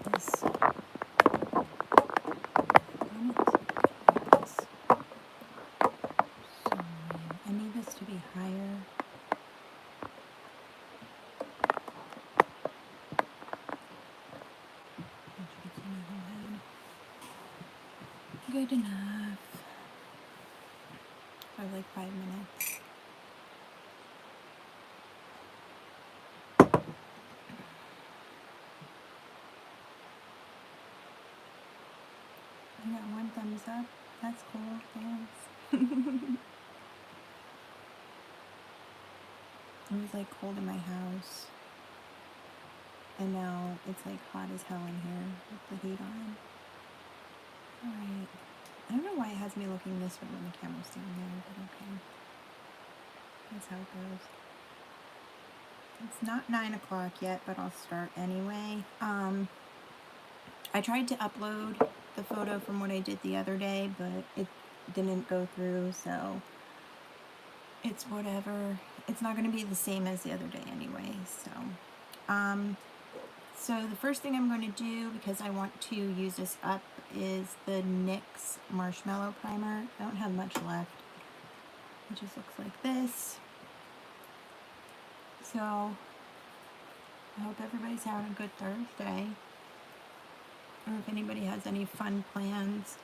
this on it. So I need this to be higher. Good enough for like 5 minutes. I got 1 thumbs up. That's cool. Thanks. It was like cold in my house. And now it's like hot as hell in here with the heat on. Alright. I don't know why it has me looking this way when the camera's down there, but okay. That's how it goes. It's not 9 o'clock yet, but I'll start anyway. I tried to upload the photo from what I did the other day, but it didn't go through, so it's whatever. It's not going to be the same as the other day anyway, so. So the first thing I'm going to do, because I want to use this up, is the NYX Marshmallow Primer. I don't have much left. It just looks like this. So I hope everybody's having a good Thursday. Or if anybody has any fun plans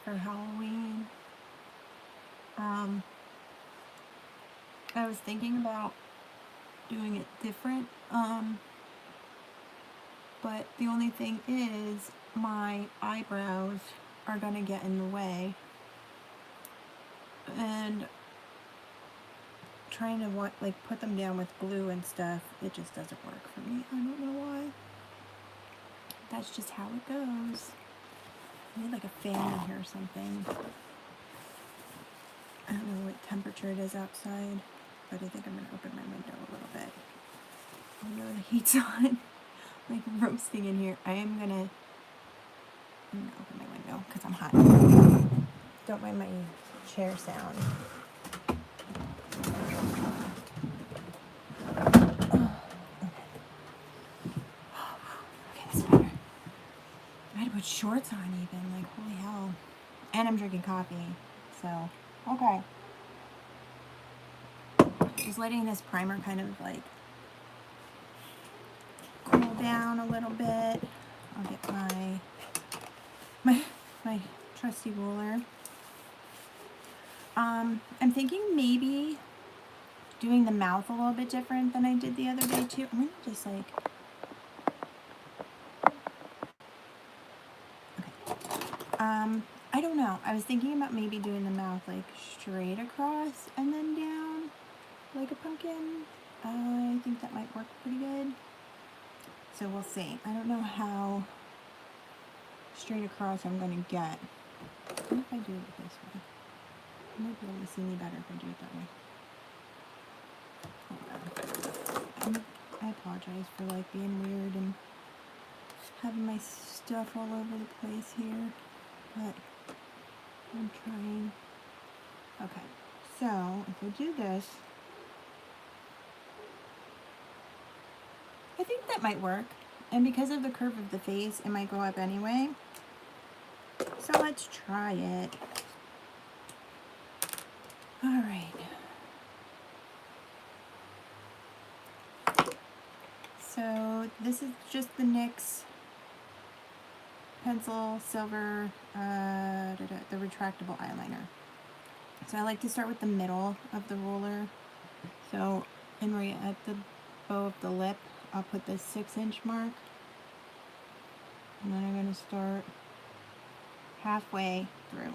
for Halloween. I was thinking about doing it different. But the only thing is my eyebrows are gonna get in the way. And trying to put them down with glue and stuff, it just doesn't work for me. I don't know why. That's just how it goes. I need like a fan in here or something. I don't know what temperature it is outside, but I think I'm gonna open my window a little bit. I know the heat's on, like roasting in here. I'm gonna open my window because I'm hot. Don't mind my chair sound. I had to put shorts on even, like holy hell. And I'm drinking coffee, so, okay. Just letting this primer kind of like cool down a little bit. I'll get my trusty ruler. I'm thinking maybe doing the mouth a little bit different than I did the other day too. I'm gonna just like, okay. I don't know. I was thinking about maybe doing the mouth like straight across and then down like a pumpkin. I think that might work pretty good. So we'll see. I don't know how straight across I'm gonna get. What if I do it this way? You might be able to see me better if I do it that way. I apologize for like being weird and having my stuff all over the place here, but I'm trying. Okay, so if I do this, I think that might work. And because of the curve of the face, it might go up anyway. So let's try it. All right. So this is just the NYX Pencil Silver, the retractable eyeliner. So I like to start with the middle of the ruler. So at the bow of the lip, I'll put this 6-inch mark. And then I'm going to start halfway through.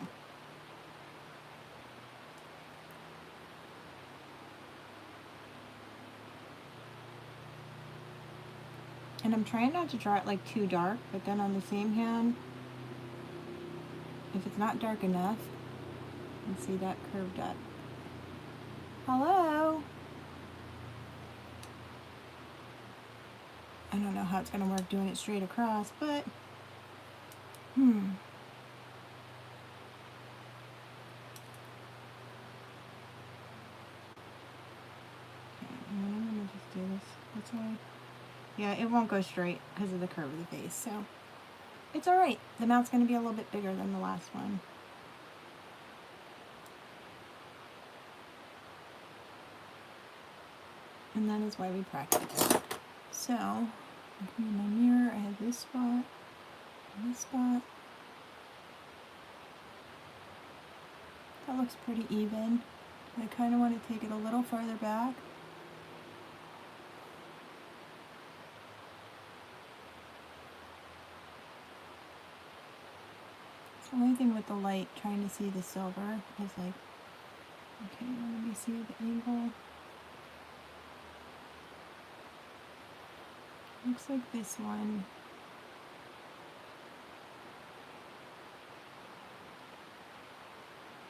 And I'm trying not to draw it like too dark, but then on the same hand, if it's not dark enough, you can see that curved up. Hello? I don't know how it's going to work doing it straight across, but Okay, I'm going to just do this way. Yeah, it won't go straight because of the curve of the face, so it's alright. The mouth's going to be a little bit bigger than the last one. And that is why we practice. So, looking in my mirror, I have this spot and this spot. That looks pretty even. I kind of want to take it a little farther back. It's the only thing with the light, trying to see the silver, is like, okay, let me see the angle. Looks like this one.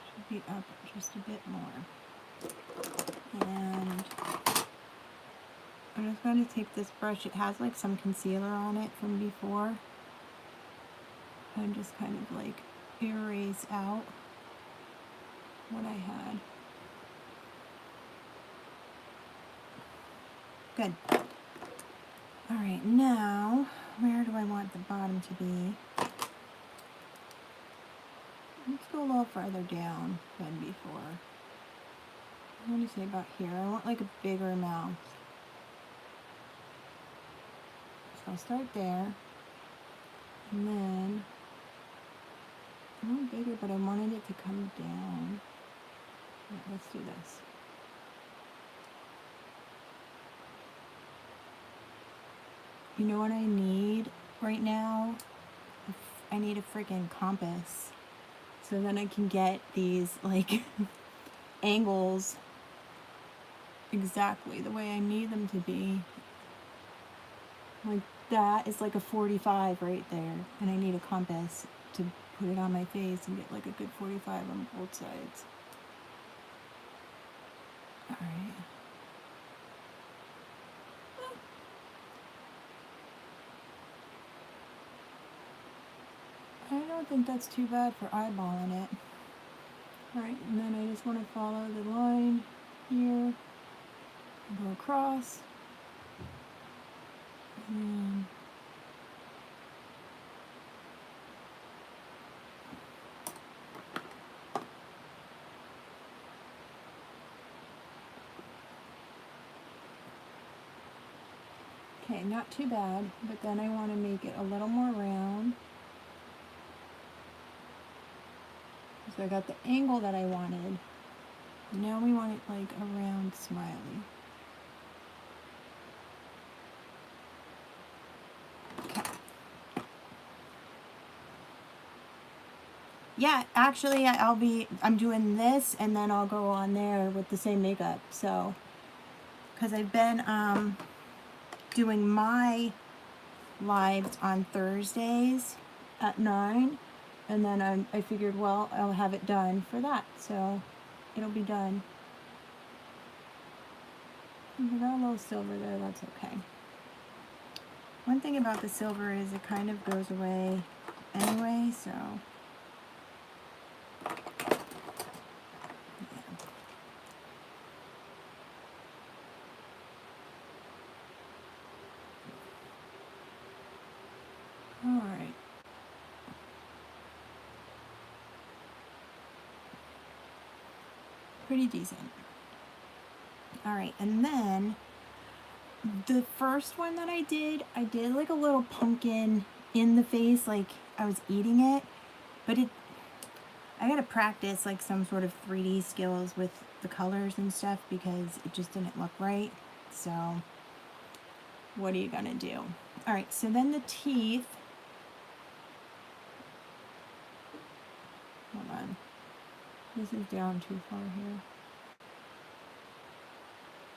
Should be up just a bit more. And I'm just going to take this brush. It has like some concealer on it from before. And just kind of like erase out what I had. Good. Alright, now, where do I want the bottom to be? Let's go a little farther down than before. I want to say about here. I want like a bigger mouth. So I'll start there. And then, a little bigger, but I wanted it to come down. Yeah, let's do this. You know what I need right now? I need a freaking compass. So then I can get these like angles exactly the way I need them to be. Like that is like a 45 right there. And I need a compass to put it on my face and get like a good 45 on both sides. Alright. I don't think that's too bad for eyeballing it. Alright, and then I just want to follow the line here, go across, and okay, not too bad, but then I want to make it a little more round. So I got the angle that I wanted. Now we want it like a round smiley. Okay. Yeah, actually I'm doing this and then I'll go on there with the same makeup. So, because I've been doing my lives on Thursdays at 9. And then I figured, well, I'll have it done for that. So it'll be done. I got a little silver there, that's okay. One thing about the silver is it kind of goes away anyway, so. Yeah. Alright. Pretty decent. Alright, and then the first one that I did like a little pumpkin in the face, like I was eating it, but I gotta practice like some sort of 3D skills with the colors and stuff because it just didn't look right. So, what are you gonna do? Alright, so then the teeth. Hold on. This is down too far here.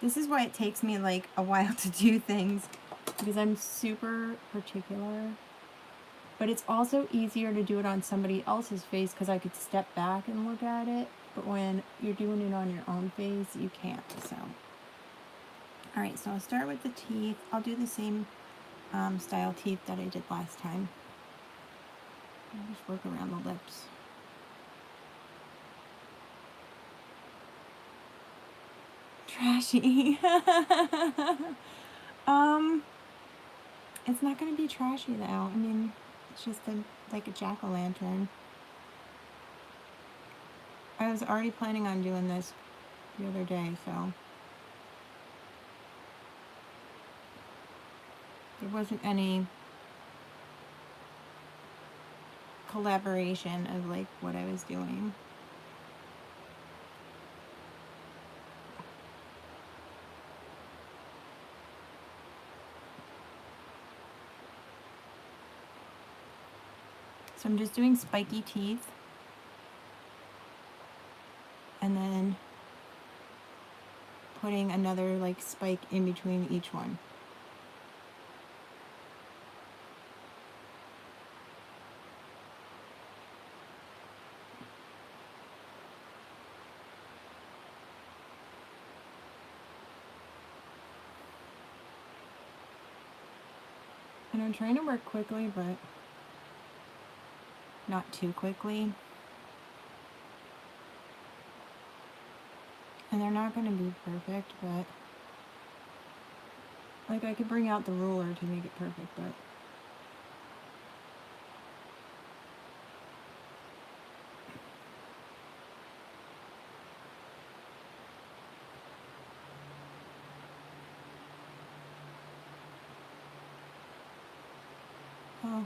This is why it takes me like a while to do things because I'm super particular. But it's also easier to do it on somebody else's face because I could step back and look at it. But when you're doing it on your own face, you can't. So, alright, so I'll start with the teeth. I'll do the same style teeth that I did last time. I'll just work around the lips. Trashy. It's not going to be trashy though. I mean, it's just like a jack-o'-lantern. I was already planning on doing this the other day, so there wasn't any collaboration of like what I was doing. So I'm just doing spiky teeth, and then putting another like spike in between each one. And I'm trying to work quickly, but not too quickly. And they're not going to be perfect, but like I could bring out the ruler to make it perfect, but oh,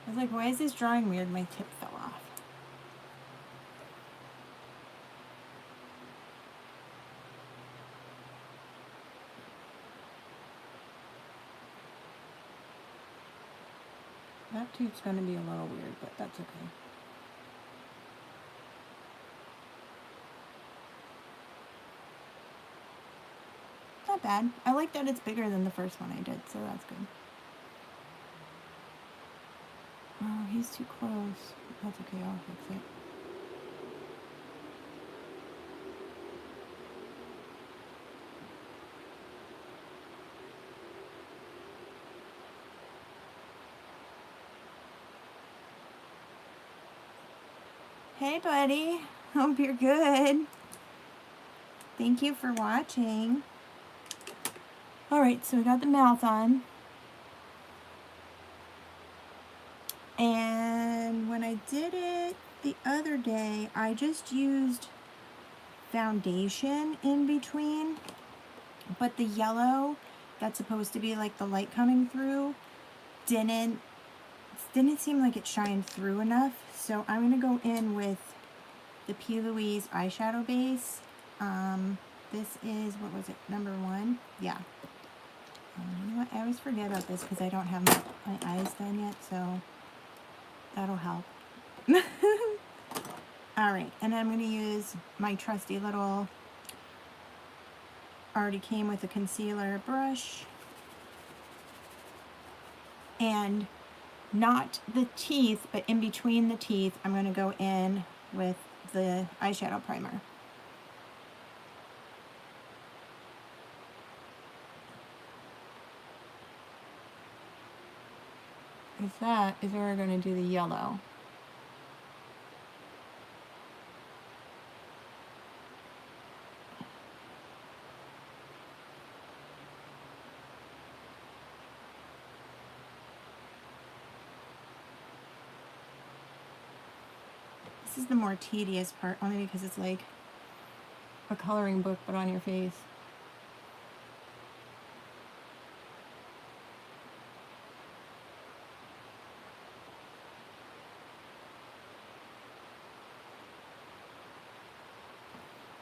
I was like, why is this drawing weird? My tip fell off. That tube's going to be a little weird, but that's okay. Not bad. I like that it's bigger than the first one I did, so that's good. Oh, he's too close. That's okay, I'll fix it. Hey, buddy. Hope you're good. Thank you for watching. Alright, so we got the mouth on. And when I did it the other day, I just used foundation in between. But the yellow that's supposed to be like the light coming through didn't seem like it shined through enough. So I'm going to go in with the P. Louise eyeshadow base. This is, what was it, number 1? Yeah. You know what, I always forget about this because I don't have my eyes done yet, so that'll help. Alright, and I'm going to use my trusty little, already came with a concealer brush. And not the teeth, but in between the teeth, I'm going to go in with the eyeshadow primer. Because that is where we're going to do the yellow. This is the more tedious part, only because it's like a coloring book, but on your face.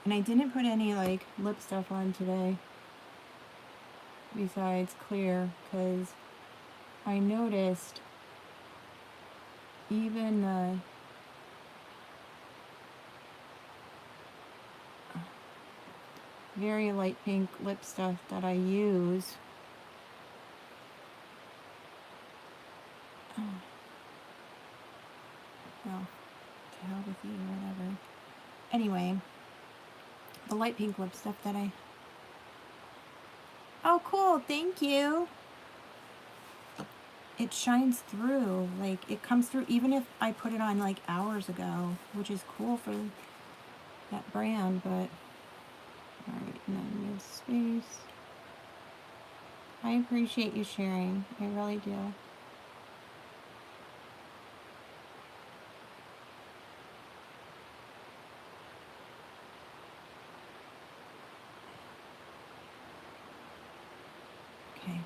And I didn't put any like lip stuff on today besides clear, because I noticed even very light pink lip stuff that I use well, to hell with you or whatever. Anyway, the light pink lip stuff that I... Oh, cool, thank you. It shines through, like, it comes through even if I put it on, like, hours ago, which is cool for that brand, but... Alright, and then move space. I appreciate you sharing. I really do. Okay.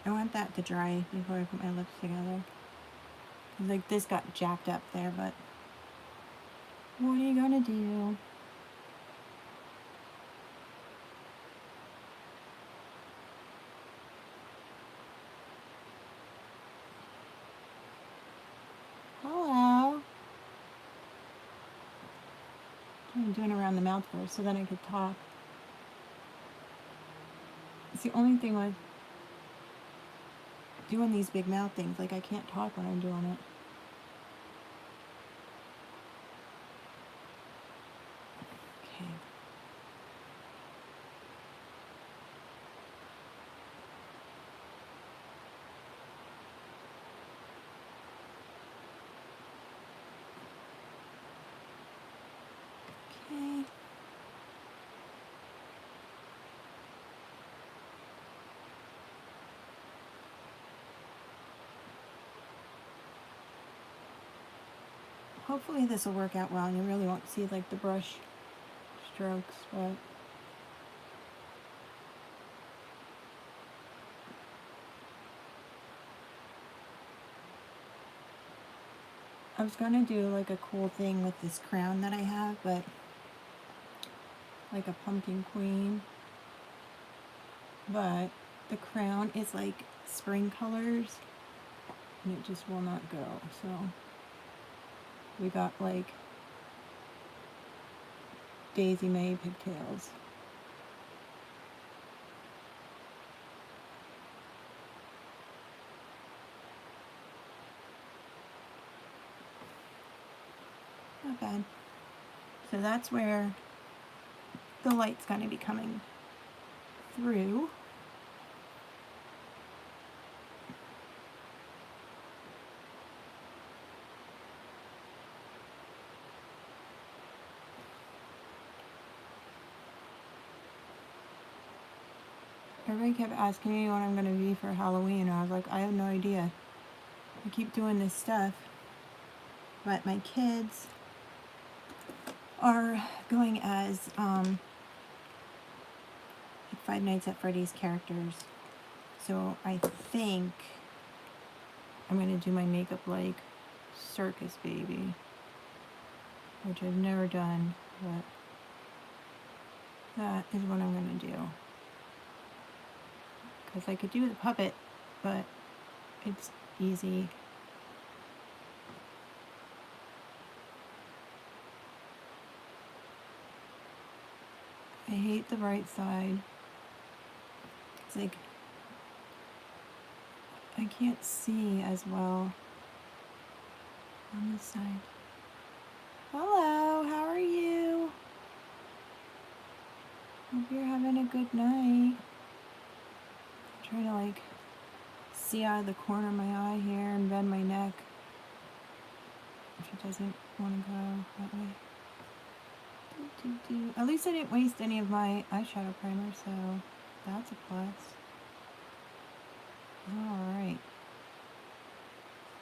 I want that to dry before I put my lips together. Like, this got jacked up there, but what are you gonna do? Hello. I'm doing around the mouth first so then I could talk. It's the only thing with doing these big mouth things. Like, I can't talk when I'm doing it. Okay. Okay. Hopefully this will work out well and you really won't see like the brush strokes, but I was gonna do like a cool thing with this crown that I have, but like a pumpkin queen, but the crown is like spring colors and it just will not go. So we got like Daisy May pigtails. Not bad. So that's where the light's going to be coming through. Everybody kept asking me what I'm going to be for Halloween. I was like, I have no idea. I keep doing this stuff. But my kids are going as Five Nights at Freddy's characters. So I think I'm going to do my makeup like Circus Baby, which I've never done, but that is what I'm going to do. Because I could do the puppet, but it's easy. I hate the right side. It's like I can't see as well on this side. Hello, how are you? Hope you're having a good night. I'm trying to like see out of the corner of my eye here and bend my neck. If it doesn't want to go that way. At least I didn't waste any of my eyeshadow primer, so that's a plus. Alright.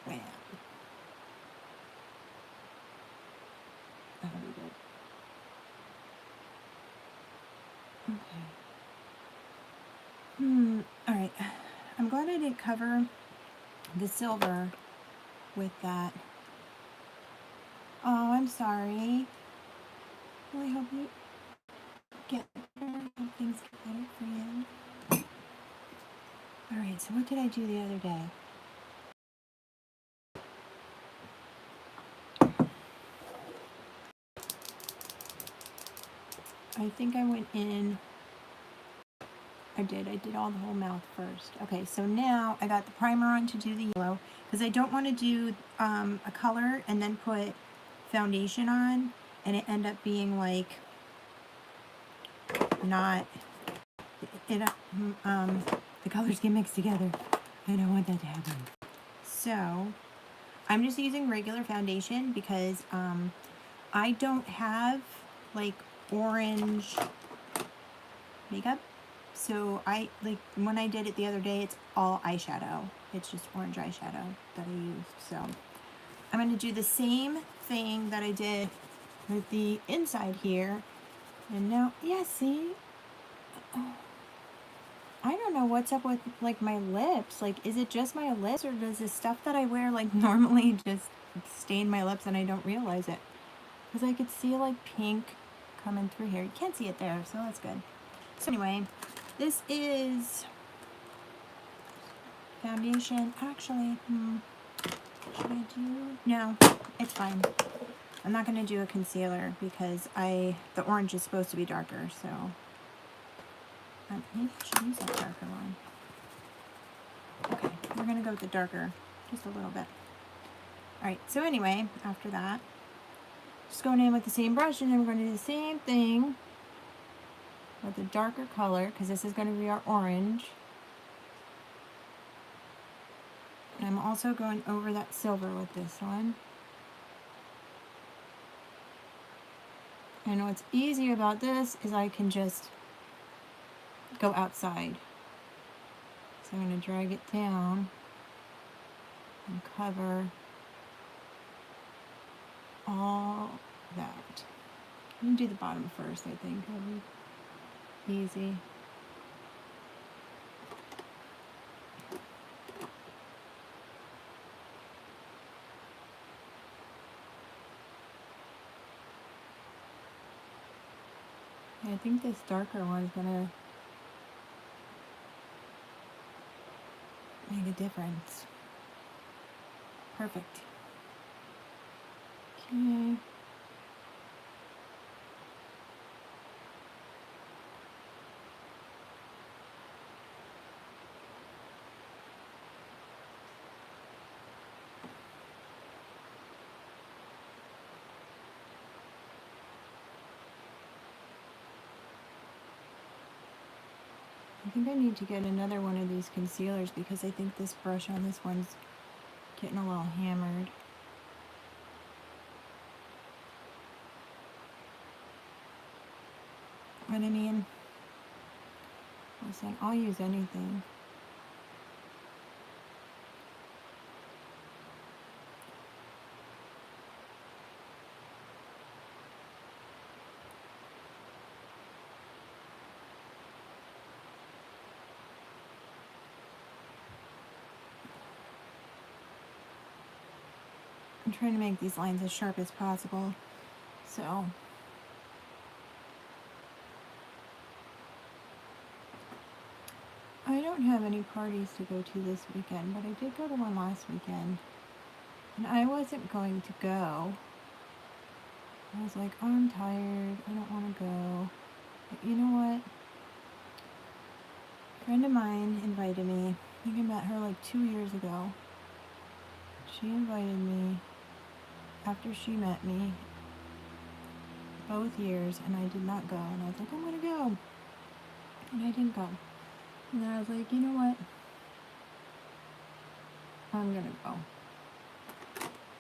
Wham. That'll be good. Okay. Alright. I'm glad I didn't cover the silver with that. Oh, I'm sorry. Really hope you get better. Hope things get better for you. Alright, so what did I do the other day? I think I went in. I did all the whole mouth first. Okay, so now I got the primer on to do the yellow because I don't want to do a color and then put foundation on and it end up being like not it the colors get mixed together. I don't want that to happen. So I'm just using regular foundation because I don't have like orange makeup. So I, like, when I did it the other day, it's all eyeshadow. It's just orange eyeshadow that I used. So I'm going to do the same thing that I did with the inside here. And now, yeah, see? Oh, I don't know what's up with, like, my lips. Like, is it just my lips, or does the stuff that I wear, like, normally just stain my lips and I don't realize it? Because I could see, like, pink coming through here. You can't see it there, so that's good. So anyway, this is foundation. Actually, should I do? No, it's fine. I'm not going to do a concealer because the orange is supposed to be darker, so maybe I should use that darker one. Okay, we're going to go with the darker, just a little bit. Alright, so anyway, after that, just going in with the same brush, and then we're going to do the same thing with a darker color, because this is going to be our orange. And I'm also going over that silver with this one. And what's easy about this is I can just go outside. So I'm going to drag it down and cover all that. I'm going to do the bottom first, I think. That'll be easy. I think this darker one is going to make a difference. Perfect. Okay. I think I need to get another one of these concealers because I think this brush on this one's getting a little hammered. But I mean, listen, I'll use anything. I'm trying to make these lines as sharp as possible, so I don't have any parties to go to this weekend, but I did go to one last weekend, and I wasn't going to go. I was like, oh, I'm tired, I don't want to go, but you know what? A friend of mine invited me. I think I met her like 2 years ago. She invited me after she met me both years, and I did not go, and I was like, I'm gonna go, and I didn't go. And then I was like, you know what, I'm gonna go.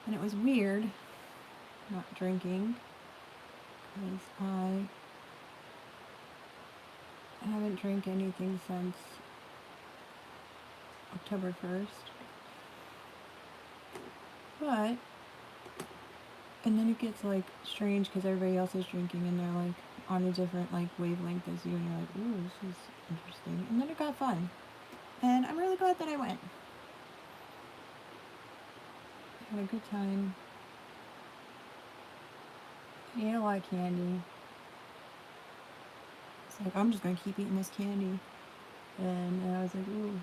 And it was weird not drinking because I haven't drank anything since October 1st. But and then it gets like strange because everybody else is drinking and they're like on a different like wavelength as you, and you're like, ooh, this is interesting. And then it got fun, and I'm really glad that I went. Had a good time. Ate a lot of candy. It's like, I'm just gonna keep eating this candy. And I was like, ooh,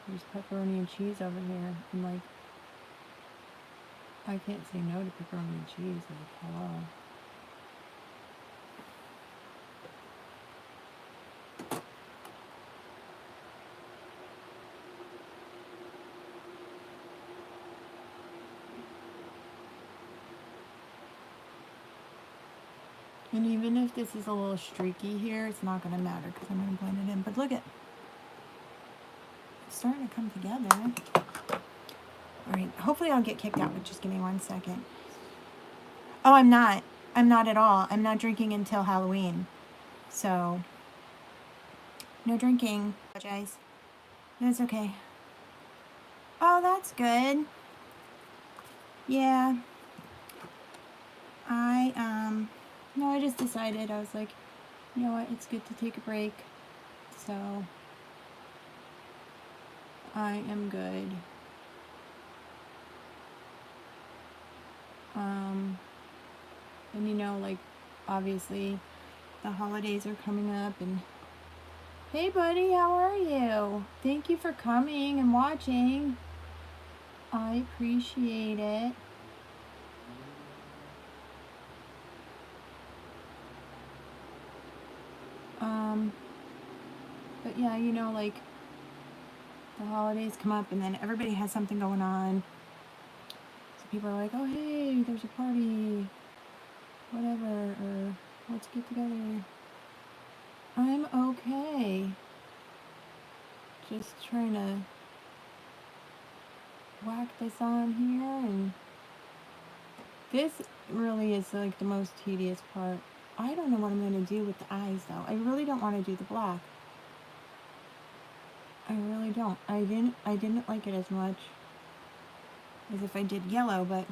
there's pepperoni and cheese over here. And like, I can't say no to pepperoni and cheese. Like, hello. And even if this is a little streaky here, it's not going to matter because I'm going to blend it in. But look at, it's starting to come together. All right, hopefully I'll get kicked out, but just give me 1 second. Oh, I'm not. I'm not at all. I'm not drinking until Halloween. So, No drinking. Apologize. That's okay. Oh, that's good. Yeah. No, I just decided, I was like, you know what, it's good to take a break. So, I am good. And you know, like, obviously, the holidays are coming up, and hey buddy, how are you? Thank you for coming and watching. I appreciate it. But yeah, you know, like, the holidays come up and then everybody has something going on. So people are like, oh hey, there's a party, whatever, or let's get together. I'm okay. Just trying to whack this on here, and this really is like the most tedious part. I don't know what I'm going to do with the eyes though. I really don't want to do the black. I really don't. I didn't like it as much as if I did yellow, but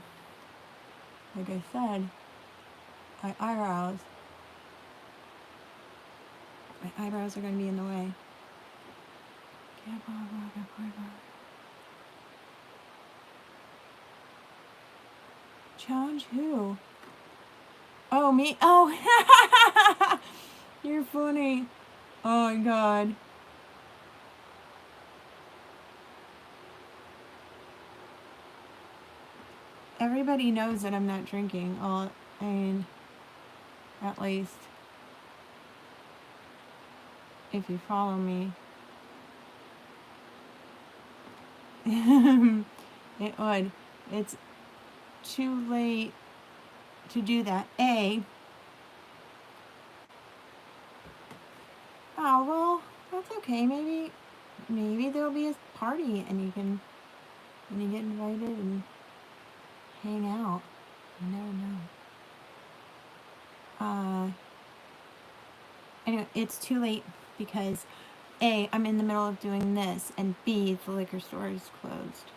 like I said, my eyebrows are going to be in the way. Challenge who? Oh, me? Oh, you're funny. Oh my god. Everybody knows that I'm not drinking. I mean, at least if you follow me. It would. It's too late to do that. Oh, well, that's okay. Maybe there'll be a party and you get invited and hang out. You never know. Anyway, it's too late because A, I'm in the middle of doing this, and B, the liquor store is closed.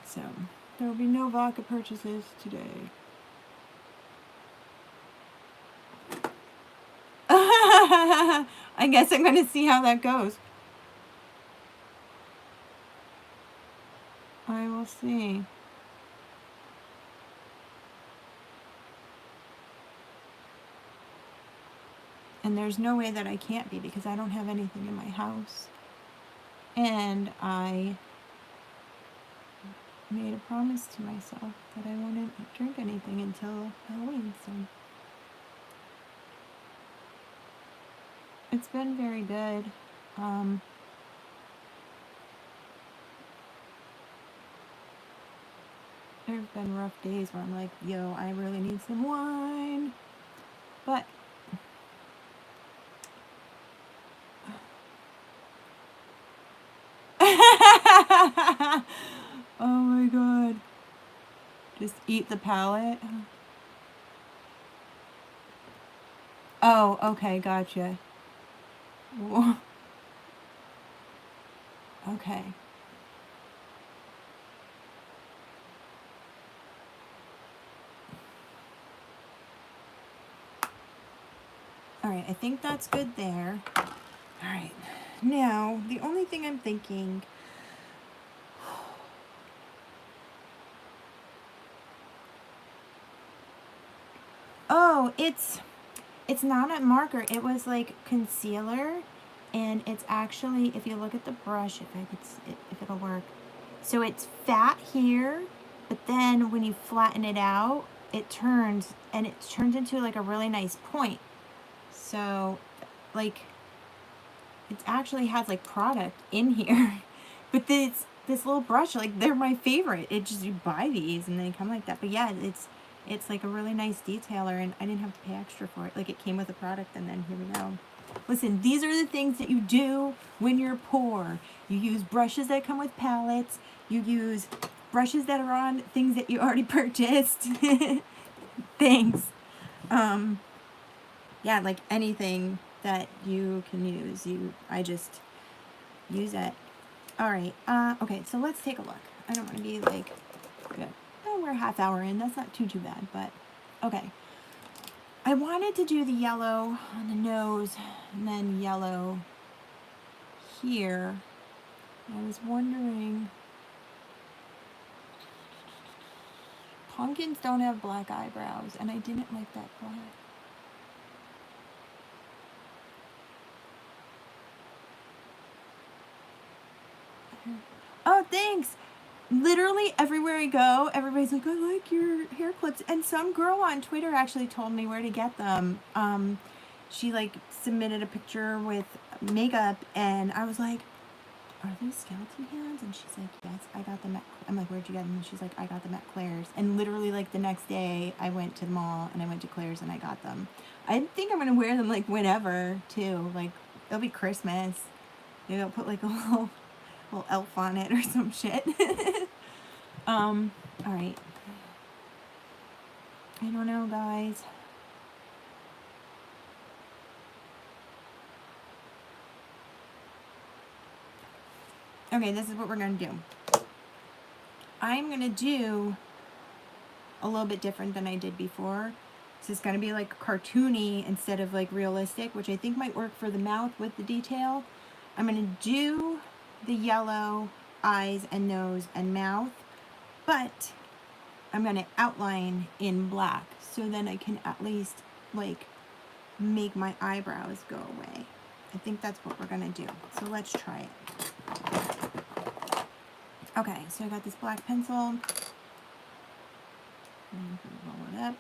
So, there will be no vodka purchases today. I guess I'm going to see how that goes. I will see. And there's no way that I can't be because I don't have anything in my house. And I made a promise to myself that I wouldn't drink anything until Halloween, so it's been very good. There's been rough days where I'm like, yo, I really need some wine. But oh my god. Just eat the palate. Oh, okay, gotcha. Okay. Alright, I think that's good there. Alright. Now, the only thing I'm thinking... Oh, it's not a marker. It was like concealer, and it's actually, if you look at the brush, if it'll work. So it's fat here, but then when you flatten it out, it turns into like a really nice point. So, like, it actually has like product in here. But this little brush, like, they're my favorite. It just, you buy these and they come like that. But yeah, it's like a really nice detailer, and I didn't have to pay extra for it. Like, it came with a product, and then here we go. Listen, these are the things that you do when you're poor. You use brushes that come with palettes. You use brushes that are on things that you already purchased. Thanks. Yeah, like anything that you can use, I just use it. All right. Okay, so let's take a look. I don't want to be like, good. Oh, we're a half hour in. That's not too bad, but okay. I wanted to do the yellow on the nose and then yellow here. I was wondering, pumpkins don't have black eyebrows, and I didn't like that black. Oh, thanks. Literally everywhere I go, everybody's like, I like your hair clips. And some girl on Twitter actually told me where to get them. She like submitted a picture with makeup, and I was like, are these skeleton hands? And she's like, yes, I got them at, I'm like, where'd you get them? And she's like, I got them at Claire's. And literally like the next day I went to the mall and I went to Claire's and I got them. I think I'm going to wear them like whenever too. Like it'll be Christmas. Maybe I'll put like a little elf on it or some shit. All right. I don't know, guys. Okay, this is what we're going to do. I'm going to do a little bit different than I did before. So it's going to be like cartoony instead of like realistic, which I think might work for the mouth with the detail. I'm going to do the yellow eyes and nose and mouth, but I'm going to outline in black so then I can at least like make my eyebrows go away. I think that's what we're going to do. So let's try it. Okay, so I got this black pencil. Roll it up.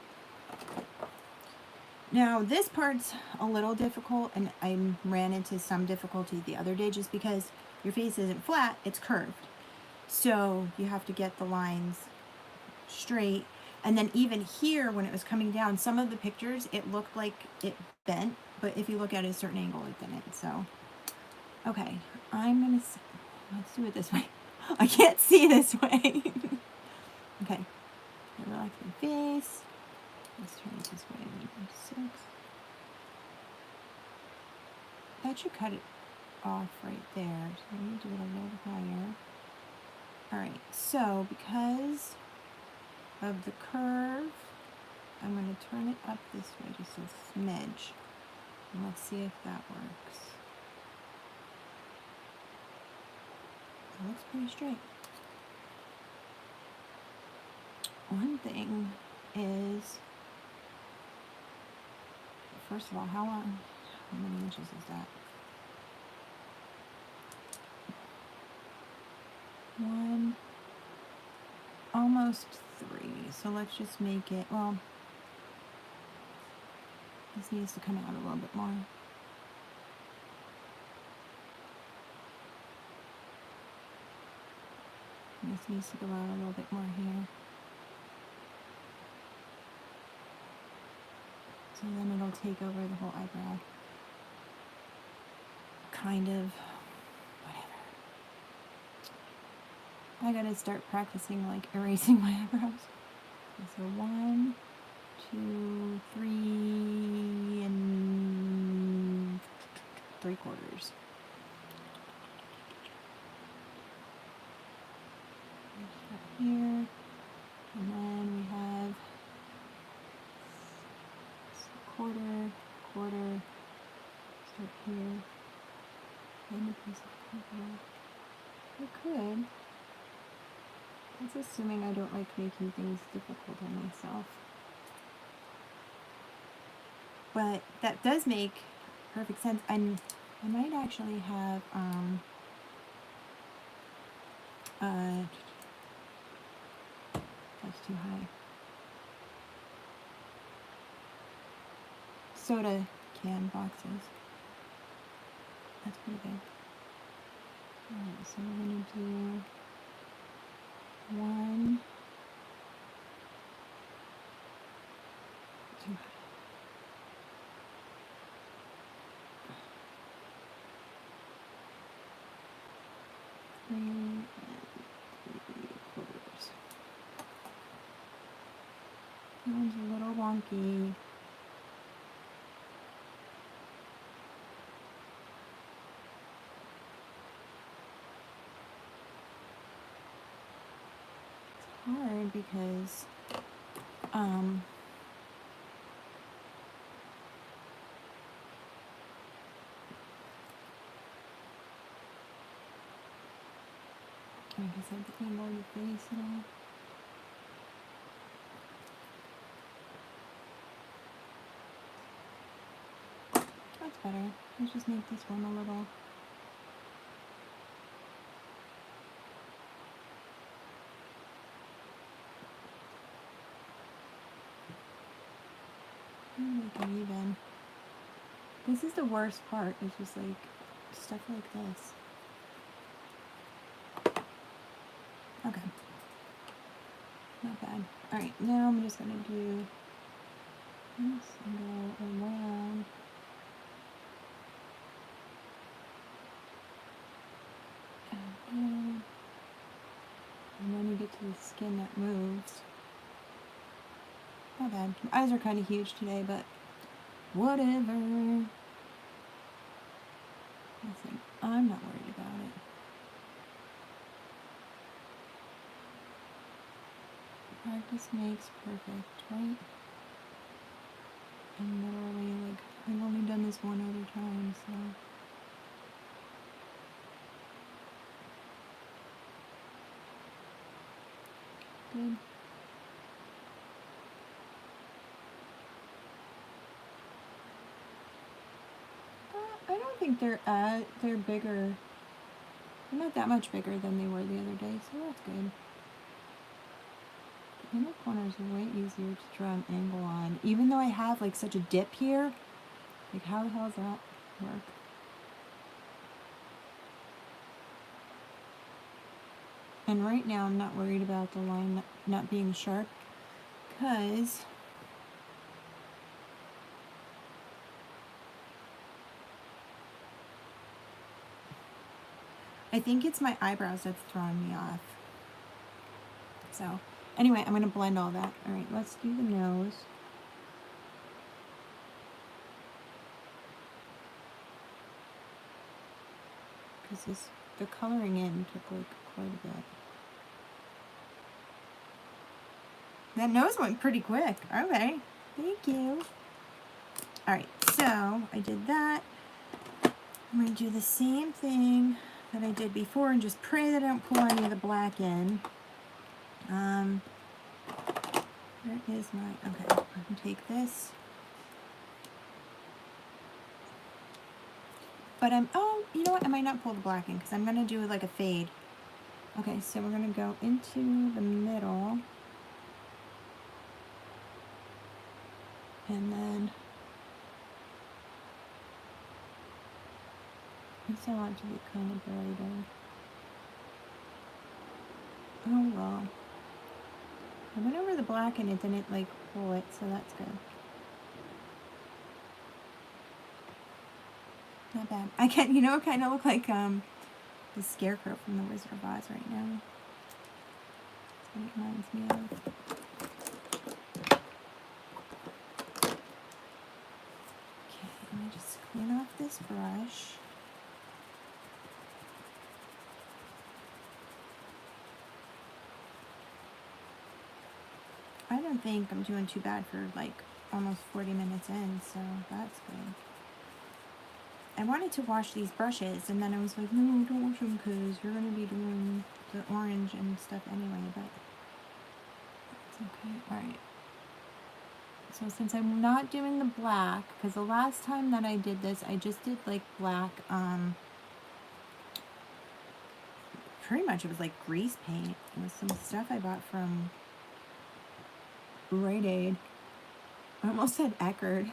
Now this part's a little difficult, and I ran into some difficulty the other day just because your face isn't flat, it's curved. So you have to get the lines straight. And then even here, when it was coming down, some of the pictures, it looked like it bent, but if you look at a certain angle, it didn't. So, okay, let's do it this way. I can't see this way. Okay, relax my face. Let's turn it this way. 6. That should cut it off right there. So let me do it a little higher. Alright, so because of the curve, I'm going to turn it up this way just a smidge. And let's see if that works. It looks pretty straight. One thing is, first of all, how many inches is that? 1, almost 3. So let's just make it, well, this needs to come out a little bit more. This needs to go out a little bit more here. So then it'll take over the whole eyebrow. Kind of. Whatever. I gotta start practicing like erasing my eyebrows. Okay, so 1, 2, 3 and 3/4. Here, and then we have quarter, start here, and a piece of paper. I could. That's assuming I don't like making things difficult on myself. But that does make perfect sense. And I might actually have that's too high. Soda can boxes. That's pretty good. Alright, so we're gonna do 1, 2. And 3/4. That one's a little wonky. hard because, I guess I have to angle your face now. That's better. Let's just make this one a little. Make it even. This is the worst part. It's just like stuff like this. Okay. Not bad. Alright, now I'm just going to do this and go around. And then you get to the skin that moves. Not bad. My eyes are kind of huge today, but whatever. Listen, I'm not worried about it. Practice makes perfect, right? And literally, like, I've only done this one other time, so. Good. I don't think they're bigger. They're not that much bigger than they were the other day, so that's good. The inner corners are way easier to draw an angle on. Even though I have like such a dip here, like how the hell does that work? And right now I'm not worried about the line not being sharp because I think it's my eyebrows that's throwing me off. So anyway, I'm going to blend all that. All right, let's do the nose. Because the coloring in took like quite a bit. That nose went pretty quick. Okay, thank you. All right, so I did that. I'm going to do the same thing that I did before and just pray that I don't pull any of the black in. Where is my, okay, I can take this. But oh, you know what? I might not pull the black in because I'm going to do like a fade. Okay, so we're going to go into the middle. And then, I guess I want it to be kind of brighter. Oh well. I went over the black and it didn't like pull it, so that's good. Not bad. I can, you know, it kind of look like the Scarecrow from the Wizard of Oz right now. That's what it reminds me of. Okay, let me just clean off this brush. I don't think I'm doing too bad for like almost 40 minutes in, so that's good. I wanted to wash these brushes, and then I was like, no, don't wash them because you're going to be doing the orange and stuff anyway, but it's okay. Alright. So since I'm not doing the black, because the last time that I did this, I just did like black, pretty much it was like grease paint. It was some stuff I bought from Rite Aid. I almost said Eckerd.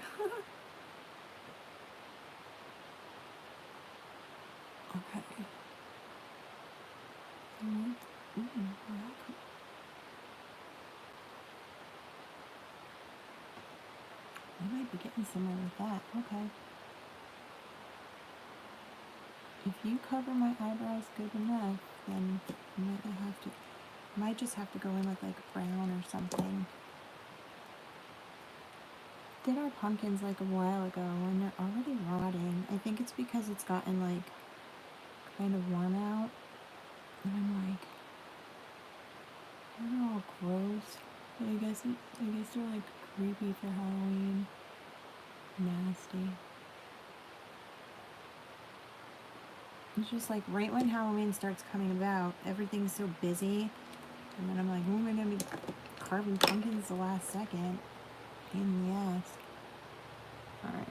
Okay. I might be getting somewhere with that. Okay. If you cover my eyebrows good enough, then I might just have to go in with like brown or something. Did our pumpkins like a while ago and they're already rotting. I think it's because it's gotten like kind of warm out. And I'm like, They're all gross. But I guess they're like creepy for Halloween. Nasty. It's just like right when Halloween starts coming about, everything's so busy. And then I'm like, oh, am I going to be carving pumpkins the last second? Pain in the ass. Alright.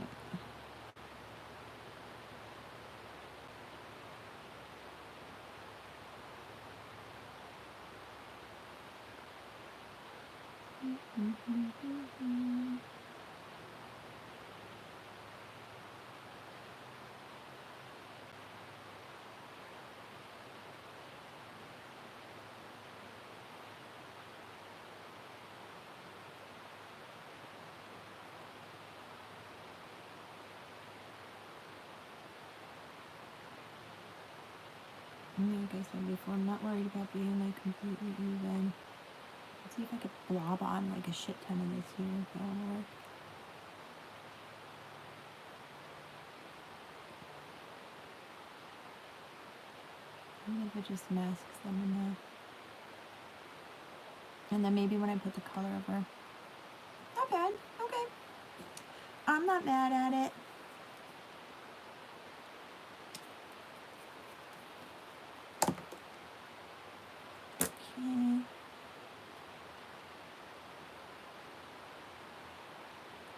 Like I said before, I'm not worried about being like completely even. Let's see if I could blob on like a shit ton of this here if that'll work. Even if it just masks them enough. And then maybe when I put the color over. Not bad. Okay. I'm not mad at it. Okay.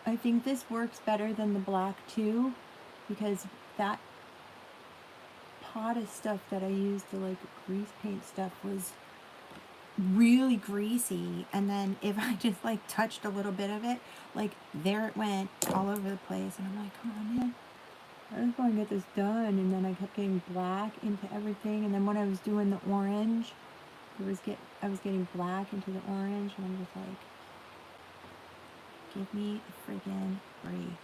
I think this works better than the black too, because that pot of stuff that I used to like grease paint stuff was really greasy, and then if I just like touched a little bit of it, like there it went all over the place, and I'm like, come on, man, I just want to get this done. And then I kept getting black into everything, and then when I was doing the orange, I was getting black into the orange, and I'm just like, give me a friggin' break.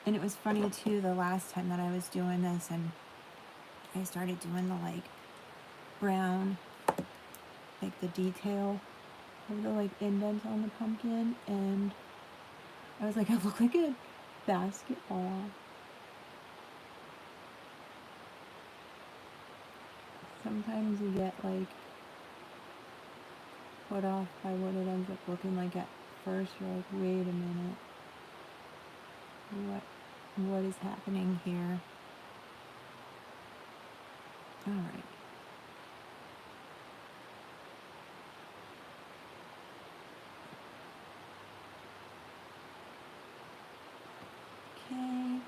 And it was funny too, the last time that I was doing this, and I started doing the like brown, like the detail of the like indent on the pumpkin, and I was like, I look like a basketball. Sometimes you get like put off by what it ends up looking like at first. You're like, wait a minute, what is happening here? All right. Okay.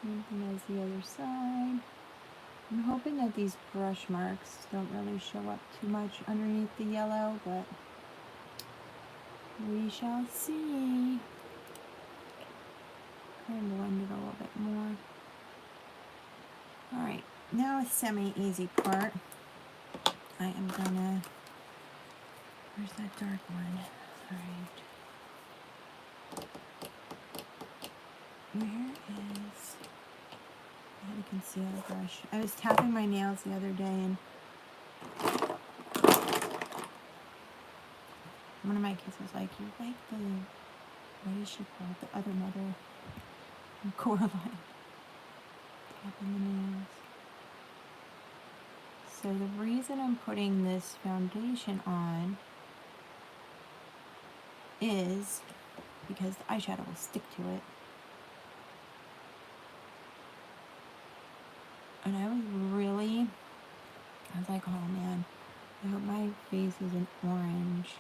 Same thing as the other side. I'm hoping that these brush marks don't really show up too much underneath the yellow, but we shall see. Try and blend it a little bit more. Alright, now a semi-easy part. I am gonna... Where's that dark one? Alright. Where is... I had a concealer brush. I was tapping my nails the other day, and one of my kids was like, you're like the... What is she called? The other mother. Coraline. Tapping the nails. So the reason I'm putting this foundation on is because the eyeshadow will stick to it. And I was like, oh man, I hope my face isn't orange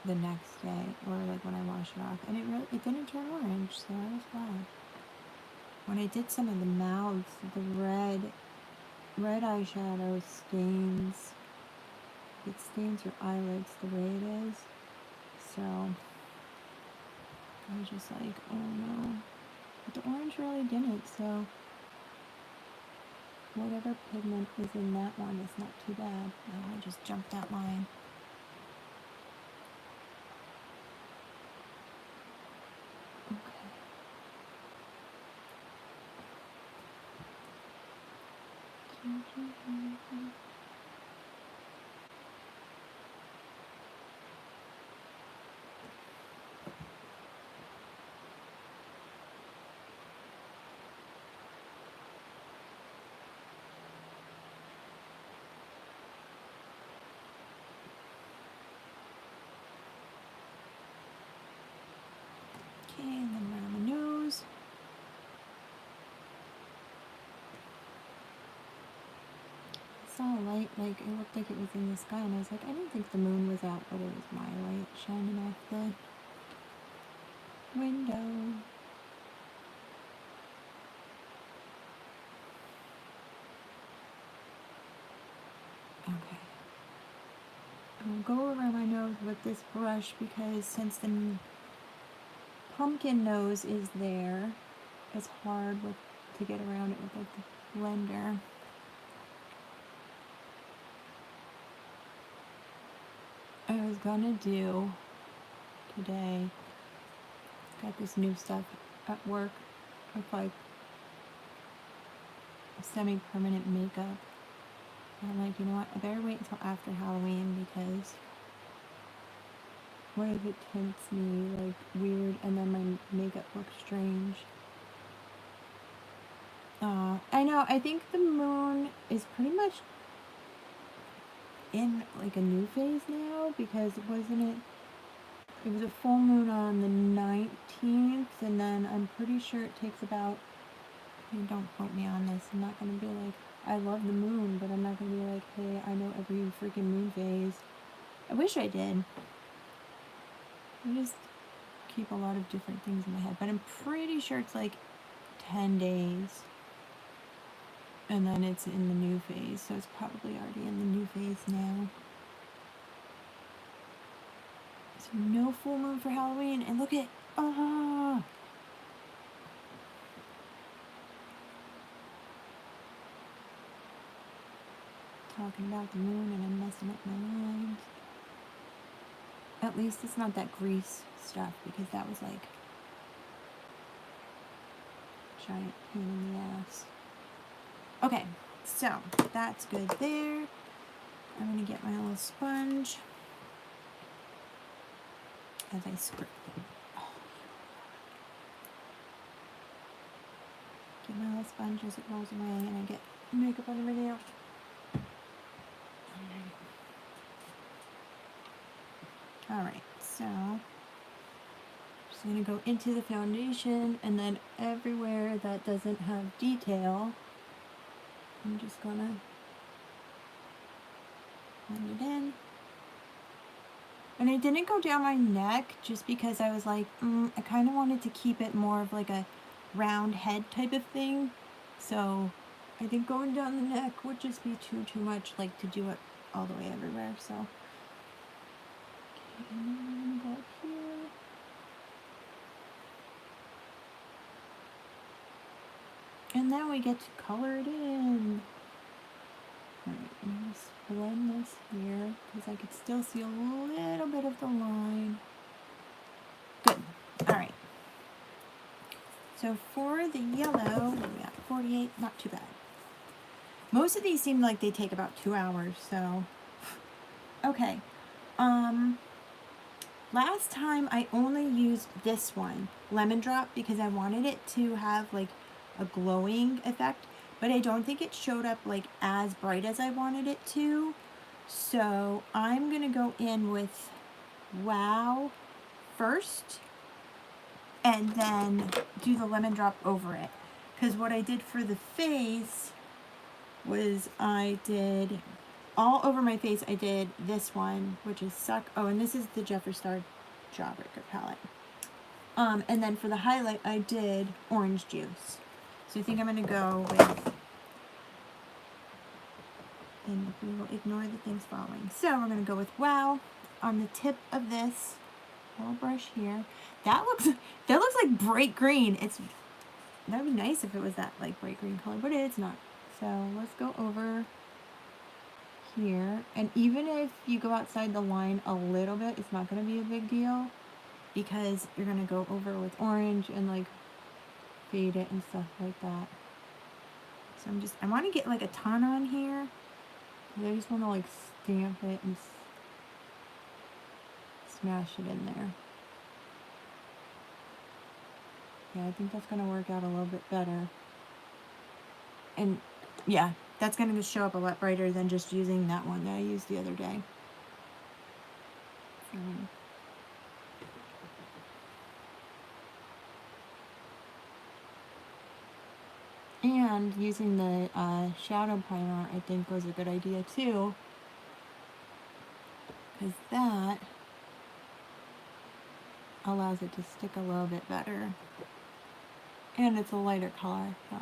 the next day, or like when I wash it off. And it didn't turn orange, so I was glad. When I did some of the mouths, the red eyeshadow stains. It stains your eyelids the way it is. So I was just like, oh no. But the orange really didn't, so whatever pigment is in that one is not too bad. Oh, I just jumped that line. Okay. saw a light, like, it looked like it was in the sky, and I was like, I didn't think the moon was out, but it was my light shining off the window. Okay. I'll go around my nose with this brush because since the pumpkin nose is there, it's hard to get around it with like the blender. I was gonna do today, got this new stuff at work with like semi-permanent makeup. And I'm like, you know what, I better wait until after Halloween because what if it tints me like weird and then my makeup looks strange? I know, I think the moon is pretty much in like a new phase now because it was a full moon on the 19th, and then I'm pretty sure it takes about, don't quote me on this, I'm not going to be like, I love the moon, but I'm not going to be like, hey, I know every freaking moon phase. I wish I did. I just keep a lot of different things in my head, but I'm pretty sure it's like 10 days. And then it's in the new phase, so it's probably already in the new phase now. So no full moon for Halloween, and look at, talking about the moon and I'm messing up my mind. At least it's not that grease stuff, because that was like giant pain in the ass. Okay, so that's good there. I'm gonna get my little sponge as I scrape. Get my little sponge as it rolls away, and I get makeup on the video. Alright, so I'm just going to go into the foundation, and then everywhere that doesn't have detail, I'm just going to blend it in. And I didn't go down my neck just because I was like, I kind of wanted to keep it more of like a round head type of thing. So I think going down the neck would just be too much, like to do it all the way everywhere. So okay, and then I'm gonna go up here. And then we get to color it in. Alright, I'm going to blend this here because I could still see a little bit of the line. Good. Alright. So for the yellow, what are we at? 48, not too bad. Most of these seem like they take about 2 hours, so. Okay. Last time I only used this one, Lemon Drop, because I wanted it to have like a glowing effect, but I don't think it showed up like as bright as I wanted it to. So I'm going to go in with Wow first and then do the Lemon Drop over it. Because what I did for the face was I did all over my face. I did this one, which is Suck. Oh, and this is the Jeffree Star Jawbreaker palette. And then for the highlight, I did Orange Juice. So I think I'm going to go with, and we will ignore the things following. So we're going to go with Wow on the tip of this little brush here. That looks like bright green. That would be nice if it was that like bright green color, but it's not. So let's go over here. And even if you go outside the line a little bit, it's not going to be a big deal because you're going to go over with orange and like fade it and stuff like that. So I want to get like a ton on here. I just want to like stamp it and smash it in there. Yeah, I think that's going to work out a little bit better. And yeah, that's going to show up a lot brighter than just using that one that I used the other day. And And using the shadow primer, I think, was a good idea too, because that allows it to stick a little bit better, and it's a lighter color, so.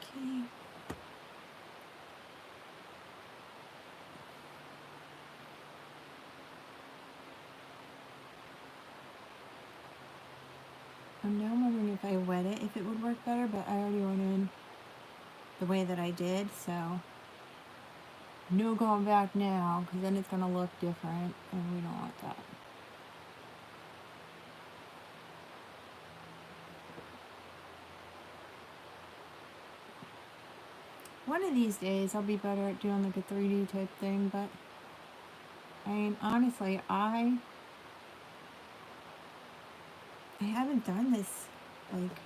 Okay. I'm now wondering if I wet it, if it would work better, but I already went in the way that I did, so no going back now, because then it's going to look different, and we don't want that. One of these days I'll be better at doing like a 3D type thing, but I mean, honestly, I haven't done this like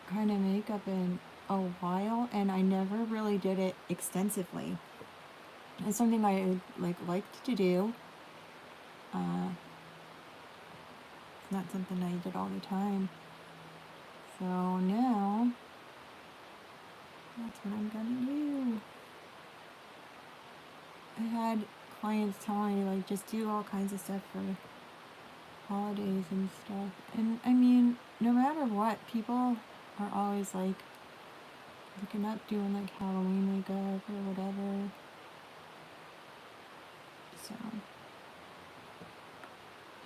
kind of makeup in a while, and I never really did it extensively. It's something I liked to do. It's not something I did all the time. So now that's what I'm gonna do. I had clients telling me like just do all kinds of stuff for holidays and stuff. And I mean, no matter what, people are always like looking up doing like Halloween makeup or whatever. So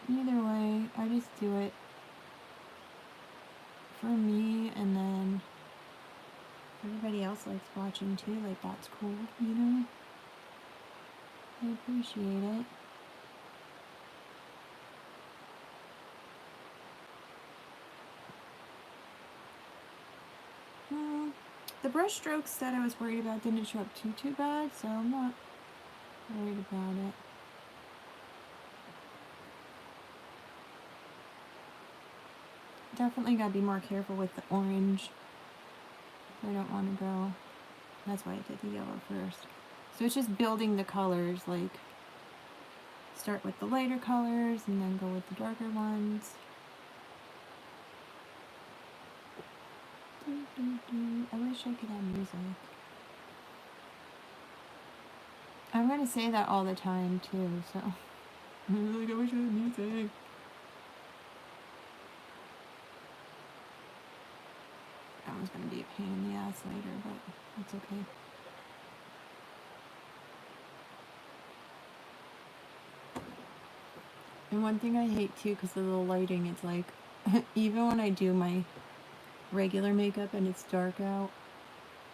either way, I just do it for me, and then everybody else likes watching too, like that's cool, you know? I appreciate it. The brush strokes that I was worried about didn't show up too bad, so I'm not worried about it. Definitely gotta be more careful with the orange. I don't want to go. That's why I did the yellow first. So it's just building the colors, like start with the lighter colors and then go with the darker ones. I wish I could have music. I'm gonna say that all the time too, so I'm like, I wish I had music. That was gonna be a pain in the ass later, but it's okay. And one thing I hate too, because of the lighting, it's like, even when I do my regular makeup and it's dark out,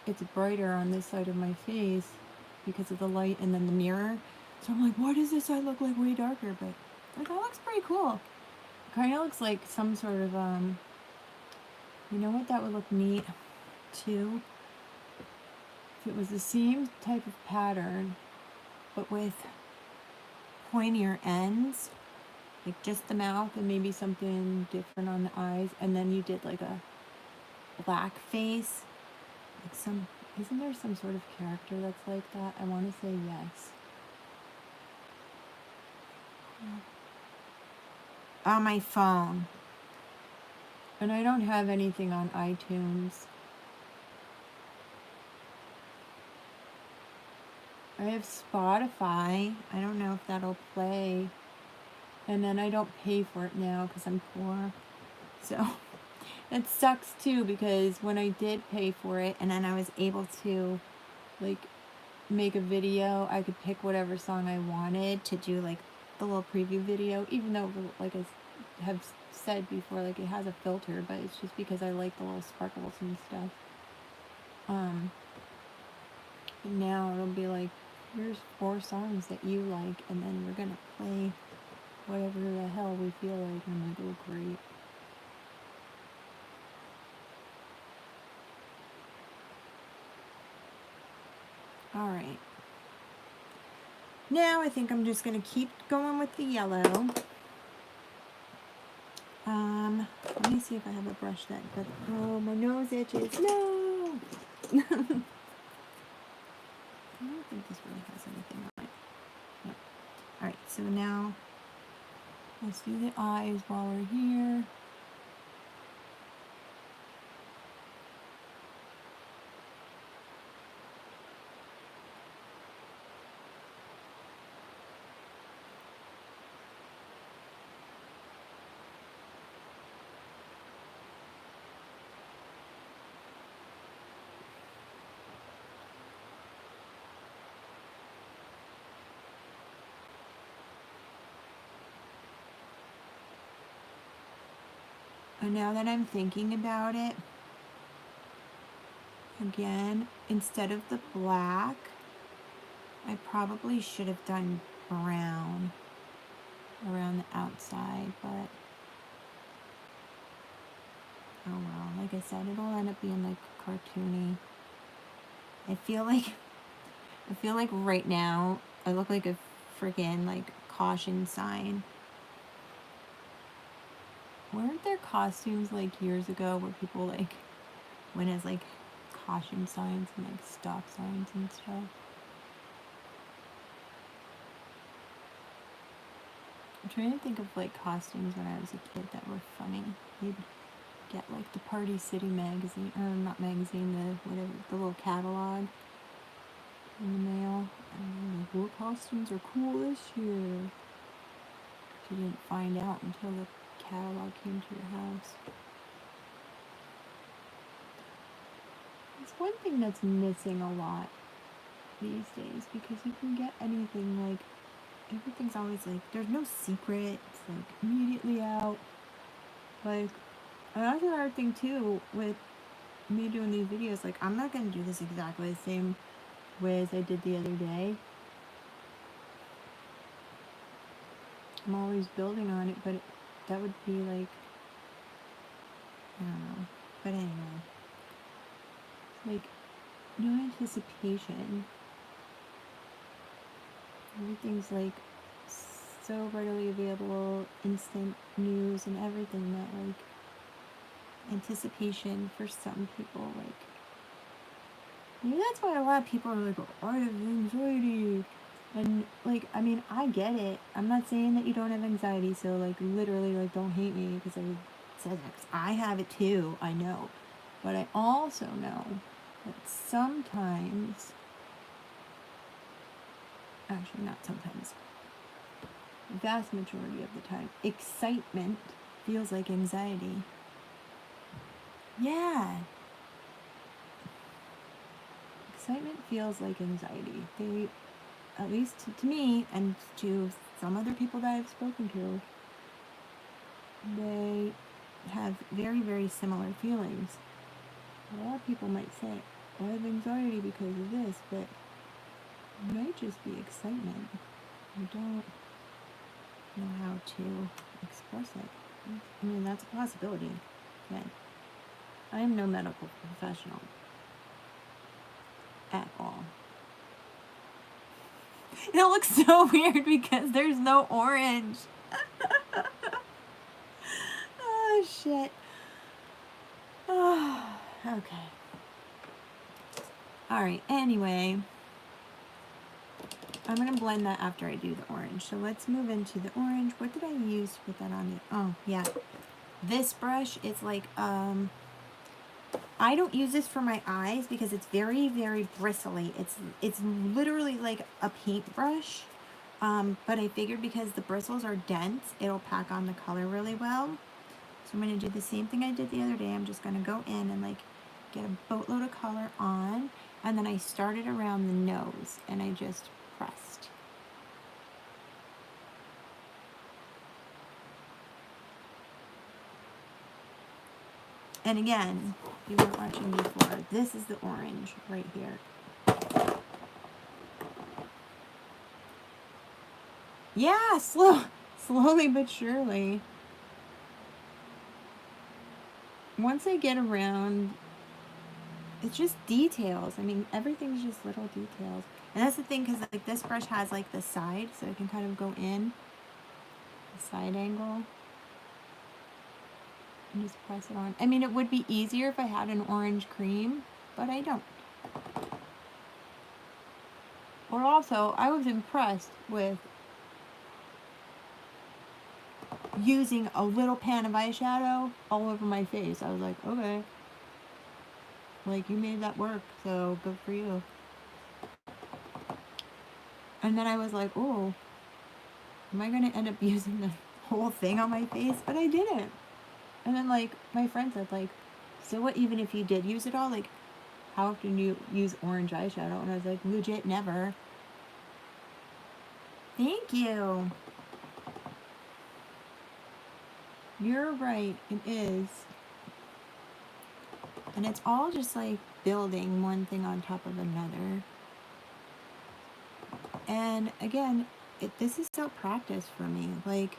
it's brighter on this side of my face because of the light and then the mirror. So I'm like, why does this side look like way darker? But like, that looks pretty cool. It kind of looks like some sort of, you know what, that would look neat too? If it was the same type of pattern, but with pointier ends, like just the mouth and maybe something different on the eyes, and then you did like a black face, like some, isn't there some sort of character that's like that? I want to say yes. On my phone. And I don't have anything on iTunes. I have Spotify. I don't know if that'll play. And then I don't pay for it now because I'm poor. So it sucks too, because when I did pay for it and then I was able to like make a video, I could pick whatever song I wanted to do like the little preview video, even though like I have said before, like it has a filter, but it's just because I like the little sparkles and stuff. But now it'll be like, here's 4 songs that you like, and then we're gonna play whatever the hell we feel like, and I'm like, oh great. Alright. Now I think I'm just gonna keep going with the yellow. Let me see if I have a brush that good. Oh, my nose itches. No! I don't think this really has anything on it. No. Alright, so now Let's do the eyes while we're here. And now that I'm thinking about it, again, instead of the black, I probably should have done brown around the outside, but oh well. Like I said, it'll end up being like cartoony. I feel like right now I look like a freaking like caution sign. Weren't there costumes like years ago where people like went as like caution signs and like stop signs and stuff? I'm trying to think of like costumes when I was a kid that were funny. You'd get like the Party City magazine, or not magazine, the whatever, the little catalog in the mail, and like, what costumes are cool this year? You didn't find out until the catalog came to your house. It's one thing that's missing a lot these days, because you can get anything, like everything's always like, there's no secret, it's like immediately out. Like, and that's another thing too with me doing these videos. Like, I'm not gonna do this exactly the same way as I did the other day. I'm always building on it, but that would be like, I don't know. But anyway, like, no anticipation. Everything's like so readily available, instant news and everything, that like anticipation for some people, like, maybe that's why a lot of people are like, oh, I have anxiety. And like, I mean, I get it. I'm not saying that you don't have anxiety, so like literally, like, don't hate me because I said that, because I have it too, I know. But I also know that sometimes, actually not sometimes, the vast majority of the time, excitement feels like anxiety. Yeah. Excitement feels like anxiety. They, at least to me and to some other people that I've spoken to, they have very, very similar feelings. A lot of people might say, I have anxiety because of this, but it might just be excitement. I don't know how to express it. I mean, that's a possibility. Again, I am no medical professional at all. It looks so weird because there's no orange. Oh, shit. Oh, okay. Alright, anyway. I'm going to blend that after I do the orange. So let's move into the orange. What did I use to put that on the... Oh, yeah. This brush is like, I don't use this for my eyes because it's very, very bristly. It's literally like a paintbrush. But I figured because the bristles are dense, it'll pack on the color really well. So I'm going to do the same thing I did the other day. I'm just going to go in and like get a boatload of color on. And then I started around the nose and I just pressed. And again, if you weren't watching before, this is the orange right here. Yeah, slowly but surely. Once I get around, it's just details. I mean, everything's just little details. And that's the thing, because like this brush has like the side, so I can kind of go in the side angle and just press it on. I mean, it would be easier if I had an orange cream, but I don't. Or also, I was impressed with using a little pan of eyeshadow all over my face. I was like, okay. Like, you made that work, so good for you. And then I was like, oh, am I going to end up using the whole thing on my face? But I didn't. And then, like, my friend said, like, so what, even if you did use it all, like, how often do you use orange eyeshadow? And I was like, legit never. Thank you. You're right, it is. And it's all just like building one thing on top of another. And again, this is still practice for me. Like,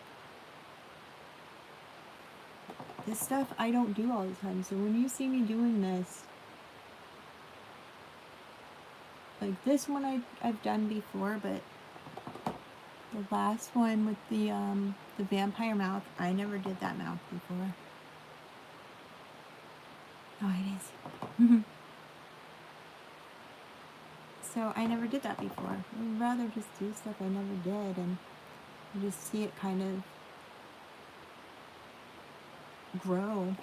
this stuff I don't do all the time. So when you see me doing this, like this one I've done before, but the last one with the vampire mouth, I never did that mouth before. Oh, it is. So I never did that before. I'd rather just do stuff I never did and just see it kind of grow.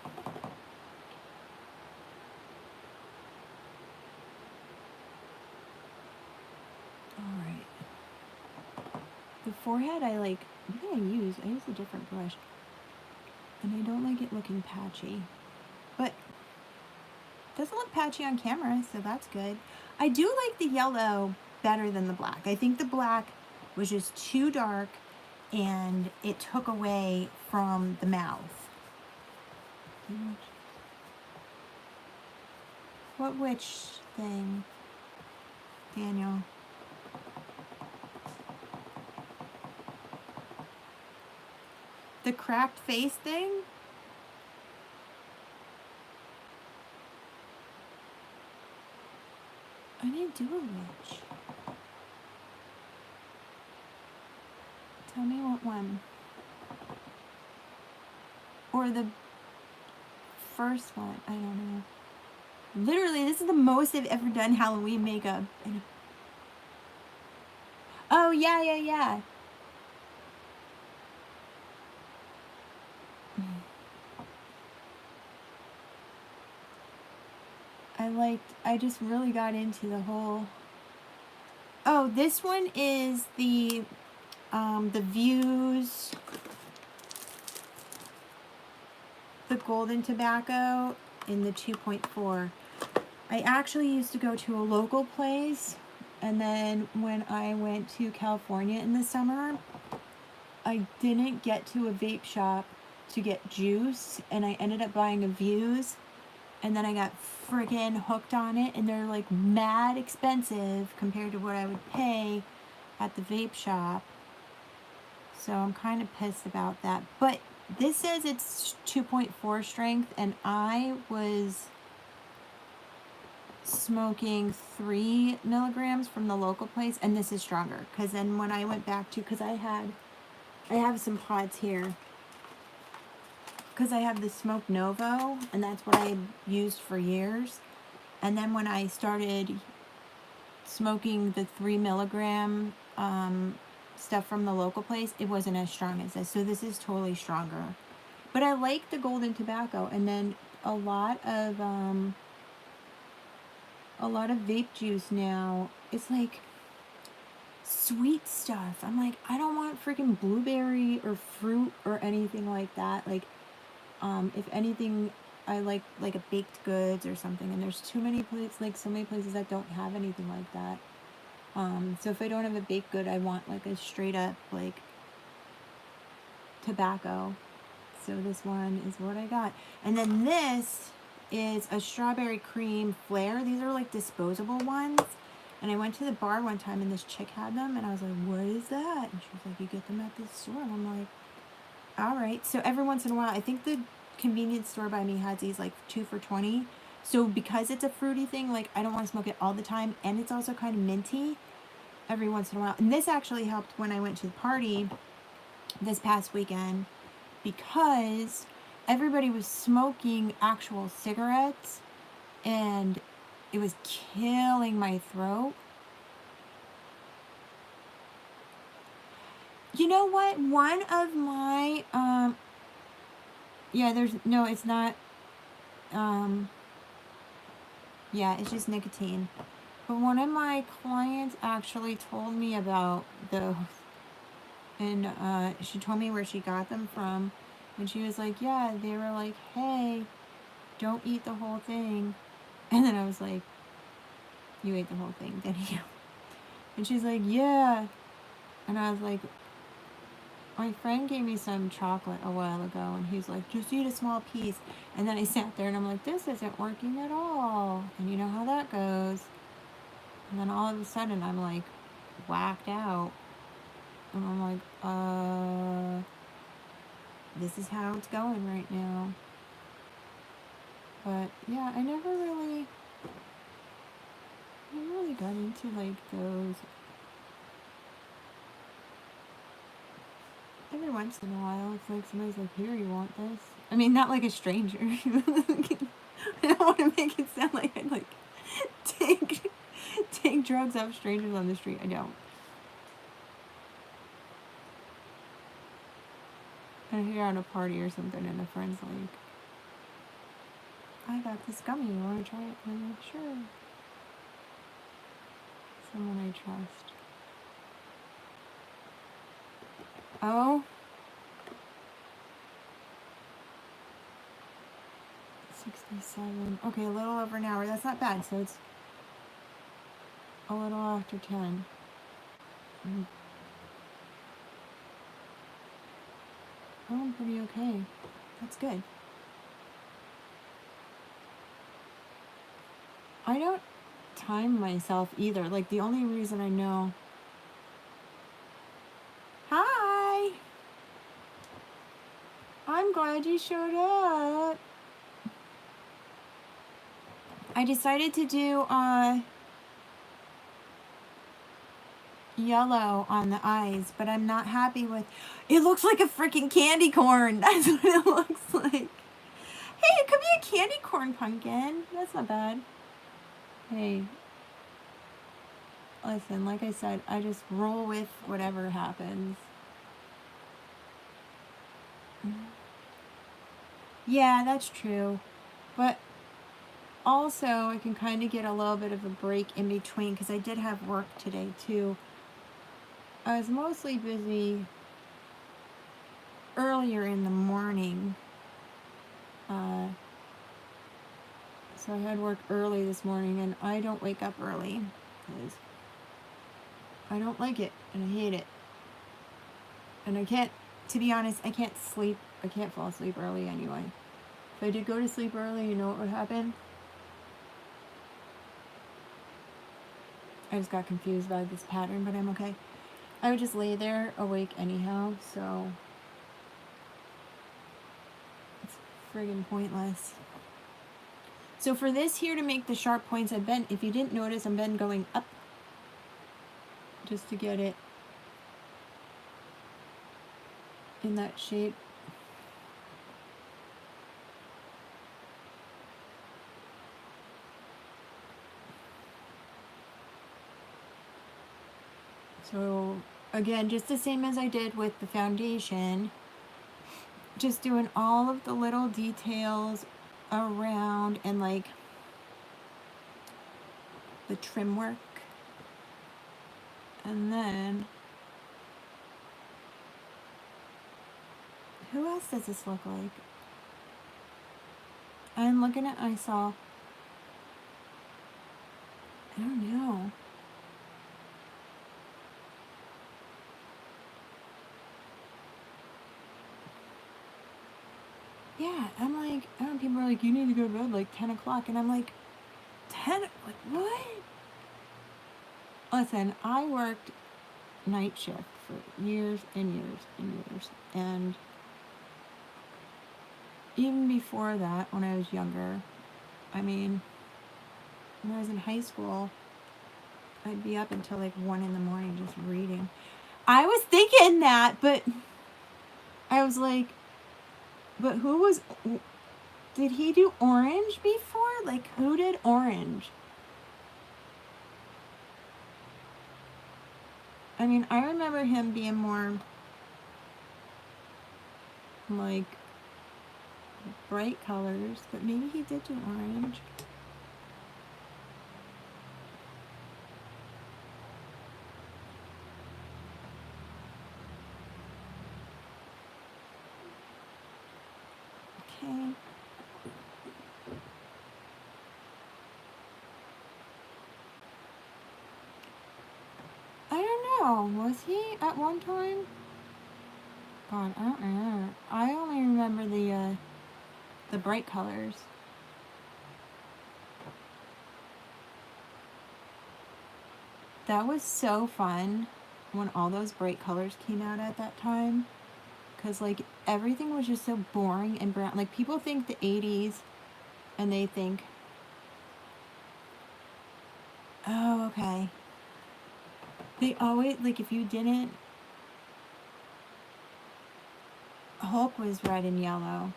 Alright. The forehead what do I use? I use a different brush. And I don't like it looking patchy. But it doesn't look patchy on camera, so that's good. I do like the yellow better than the black. I think the black was just too dark and it took away from the mouth. What witch thing, Daniel? The cracked face thing? I didn't do a witch. Tell me what one. Or the first one. I don't know. Literally, this is the most I've ever done Halloween makeup. Oh, yeah. I just really got into the whole... Oh, this one is the Views, the Golden Tobacco in the 2.4. I actually used to go to a local place, and then when I went to California in the summer, I didn't get to a vape shop to get juice, and I ended up buying a Views, and then I got freaking hooked on it, and they're like mad expensive compared to what I would pay at the vape shop. So I'm kind of pissed about that. But this says it's 2.4 strength, and I was smoking 3 milligrams from the local place, and this is stronger. Because then when I went back to, because I have some pods here, because I have the Smoke Novo, and that's what I used for years. And then when I started smoking the 3 milligram stuff from the local place, it wasn't as strong as this. So this is totally stronger. But I like the Golden Tobacco. And then a lot of vape juice now, it's like sweet stuff. I'm like, I don't want freaking blueberry or fruit or anything like that. Like, if anything, I like a baked goods or something. And there's too many places, like so many places that don't have anything like that. So if I don't have a baked good, I want like a straight up like tobacco. So this one is what I got. And then this is a strawberry cream flare. These are like disposable ones. And I went to the bar one time and this chick had them and I was like, what is that? And she was like, you get them at this store. And I'm like, all right. So every once in a while, I think the convenience store by me has these like 2 for $20. So because it's a fruity thing, like I don't want to smoke it all the time. And it's also kind of minty every once in a while. And this actually helped when I went to the party this past weekend because everybody was smoking actual cigarettes and it was killing my throat. You know what? One of my Yeah, there's no, it's not. Yeah, it's just nicotine. But one of my clients actually told me about those, and she told me where she got them from, and she was like, yeah, they were like, hey, don't eat the whole thing. And then I was like, you ate the whole thing, didn't you? And she's like, yeah. And I was like, my friend gave me some chocolate a while ago, and he's like, just eat a small piece. And then I sat there and I'm like, this isn't working at all. And you know how that goes. And then all of a sudden I'm like whacked out. And I'm like, this is how it's going right now. But yeah, I never really got into like those. Every once in a while, it's like somebody's like, here, you want this? I mean, not like a stranger. I don't want to make it sound like I'd like take drugs off strangers on the street. I don't. And if you're at a party or something and a friend's like, I got this gummy, you want to try it? And I'm like, sure. Someone I trust. Oh. 67. Okay, a little over an hour. That's not bad. So it's a little after 10. Oh, I'm pretty okay. That's good. I don't time myself either. Like, the only reason I know... Hi! I'm glad you showed up. I decided to do yellow on the eyes, but I'm not happy with... It looks like a freaking candy corn. That's what it looks like. Hey, it could be a candy corn pumpkin. That's not bad. Hey. Listen, like I said, I just roll with whatever happens. Yeah, that's true. But also, I can kind of get a little bit of a break in between because I did have work today, too. I was mostly busy earlier in the morning. So I had work early this morning, and I don't wake up early because I don't like it, and I hate it. And I can't, to be honest, I can't sleep. I can't fall asleep early anyway. If I did go to sleep early, you know what would happen? I just got confused by this pattern, but I'm okay. I would just lay there awake anyhow, so it's friggin' pointless. So for this here to make the sharp points, I've been, if you didn't notice, I've been going up just to get it in that shape. So again, just the same as I did with the foundation, just doing all of the little details around and like the trim work. And then, who else does this look like? I'm looking at myself. I don't know. Yeah, I'm like, I don't know, people are like, you need to go to bed like 10 o'clock. And I'm like, 10? Like, what? Listen, I worked night shift for years and years and years. And even before that, when I was younger, I mean, when I was in high school, I'd be up until like 1 in the morning just reading. I was thinking that, but I was like, but who was... Did he do Orange before? Like, who did Orange? I mean, I remember him being more, like, bright colors, but maybe he did do orange. Okay. I don't know. Was he at one time? God, I don't remember. I only remember the bright colors. That was so fun when all those bright colors came out at that time. Because, like, everything was just so boring and brown. Like, people think the 80s and they think, oh, okay. They always, like, if you didn't, Hulk was red and yellow.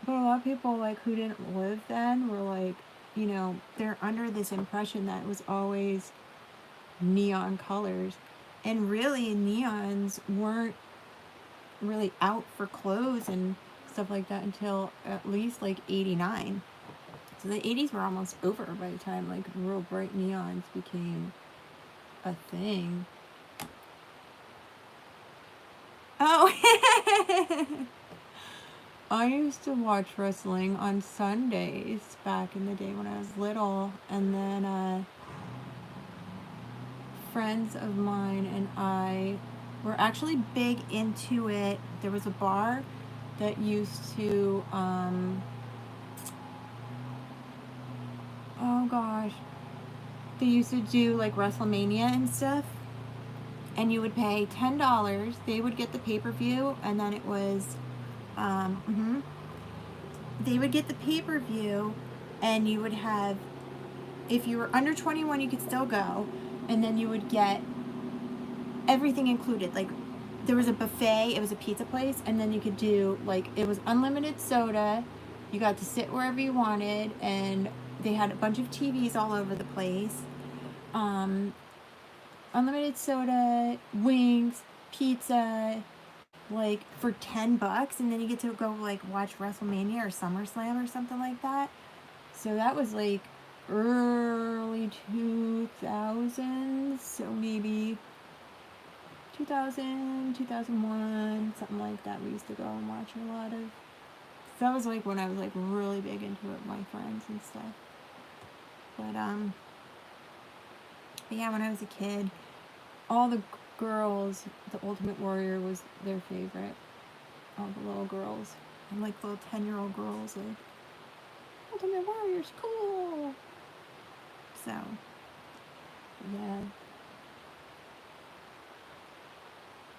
But a lot of people, like, who didn't live then were like, you know, they're under this impression that it was always neon colors. And really, neons weren't really out for clothes and stuff like that until at least, like, 89. So the 80s were almost over by the time, like, real bright neons became a thing. Oh! I used to watch wrestling on Sundays back in the day when I was little, and then friends of mine and I were actually big into it. There was a bar that used to, oh gosh, they used to do like WrestleMania and stuff, and you would pay $10. They would get the pay-per-view, and then it was, they would get the pay-per-view, and you would have, if you were under 21, you could still go, and then you would get everything included. Like, there was a buffet, it was a pizza place, and then you could do, like, it was unlimited soda, you got to sit wherever you wanted, and they had a bunch of TVs all over the place. Unlimited soda, wings, pizza, like, for $10, and then you get to go, like, watch WrestleMania or SummerSlam or something like that. So that was, like, early 2000s, so maybe 2000, 2001, something like that. We used to go and watch a lot of. That was, like, when I was, like, really big into it with my friends and stuff. But yeah, when I was a kid, all the girls, the Ultimate Warrior was their favorite. All the little girls, and, like, little 10-year-old girls, like, Ultimate Warrior's cool. So, yeah.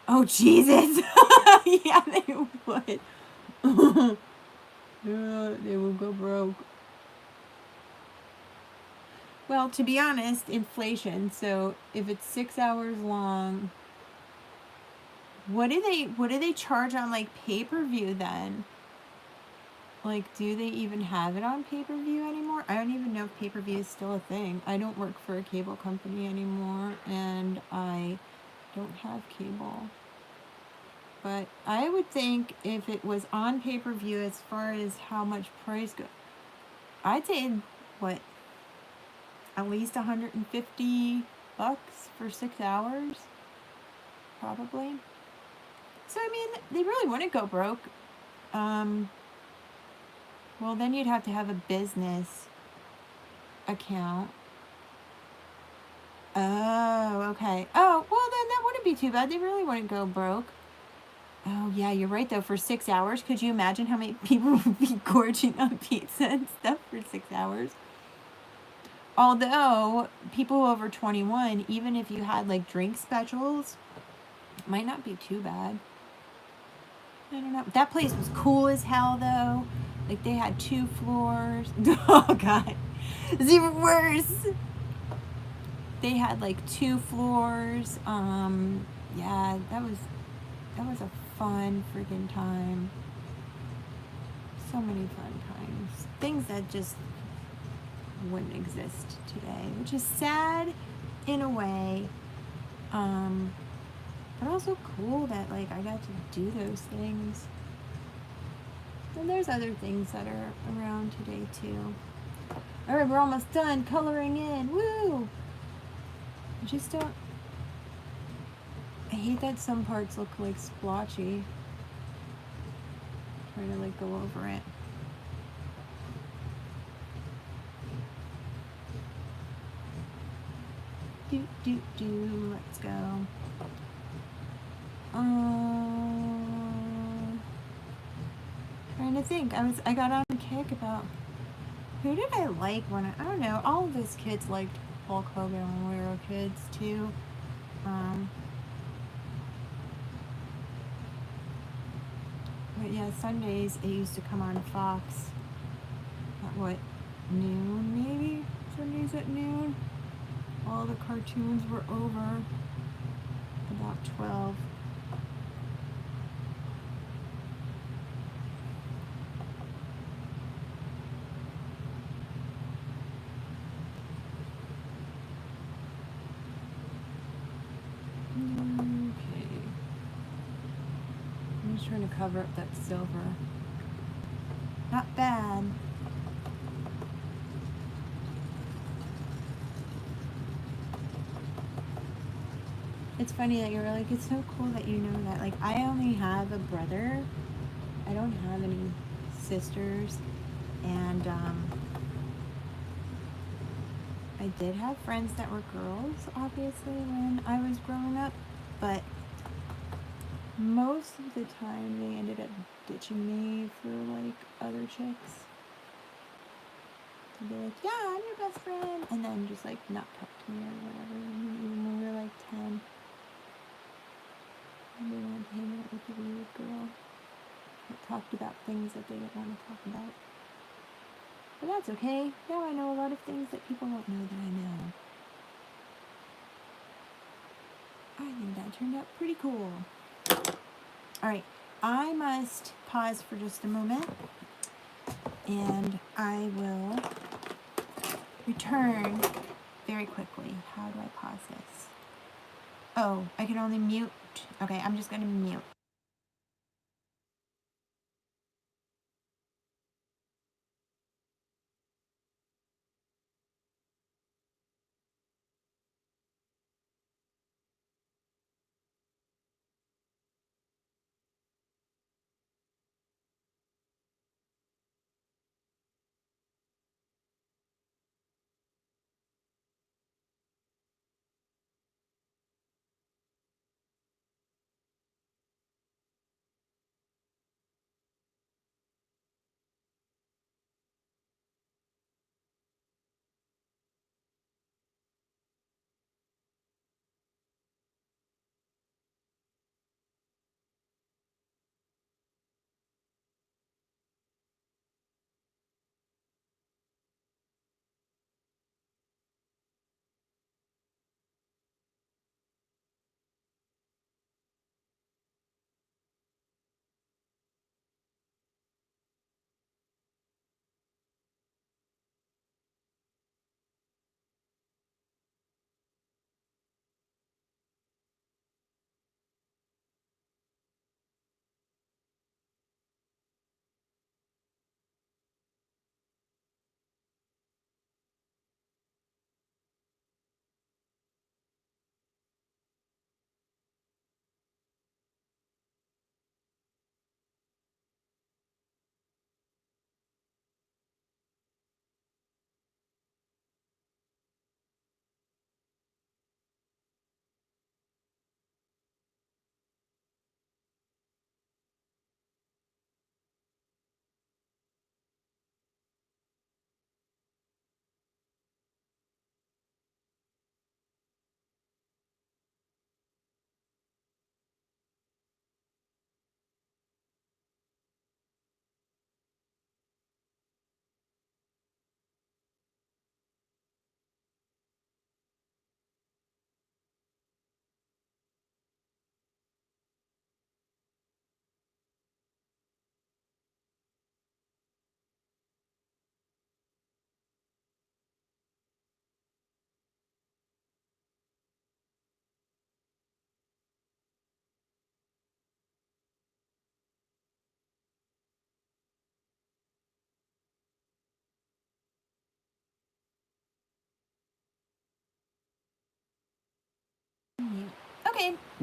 Oh, Jesus! Yeah, they would. Yeah, they would go broke. Well, to be honest, inflation. So if it's 6 hours long, what do they charge on, like, pay-per-view then? Like, do they even have it on pay-per-view anymore? I don't even know if pay-per-view is still a thing. I don't work for a cable company anymore, and I don't have cable. But I would think if it was on pay-per-view, as far as how much price goes, I'd say, what, at least $150 for 6 hours? Probably. So, I mean, they really wouldn't go broke. Well, then you'd have to have a business account. Oh, okay. Oh, well, then that wouldn't be too bad. They really wouldn't go broke. Oh, yeah, you're right, though. For 6 hours, could you imagine how many people would be gorging on pizza and stuff for 6 hours? Although, people over 21, even if you had, like, drink specials, might not be too bad. I don't know. That place was cool as hell, though. Like, they had 2 floors. Oh, God. It's even worse. They had, like, 2 floors. Yeah, that was a fun freaking time. So many fun times. Things that just wouldn't exist today, which is sad in a way. But also cool that, like, I got to do those things. And there's other things that are around today too. Alright, we're almost done coloring in. Woo! I just don't... I hate that some parts look like splotchy. Trying to like go over it. Let's go. Trying to think. I got on a kick about who did I like when I don't know. All of us kids liked Hulk Hogan when we were kids too. But yeah, Sundays it used to come on Fox at what, noon maybe? Sundays at noon. All the cartoons were over about 12. Okay. I'm just trying to cover up that silver. Not bad. It's funny that you're like, it's so cool that you know that. Like, I only have a brother. I don't have any sisters. And, I did have friends that were girls, obviously, when I was growing up. But most of the time, they ended up ditching me for, like, other chicks. To be like, yeah, I'm your best friend. And then just, like, not talk to me or whatever. Even when we were, like, 10. And they wanted to hang out with a weird girl that talked about things that they didn't want to talk about. But that's okay. Now I know a lot of things that people don't know that I know. I think that turned out pretty cool. Alright, I must pause for just a moment. And I will return very quickly. How do I pause this? Oh, I can only mute. Okay, I'm just going to mute.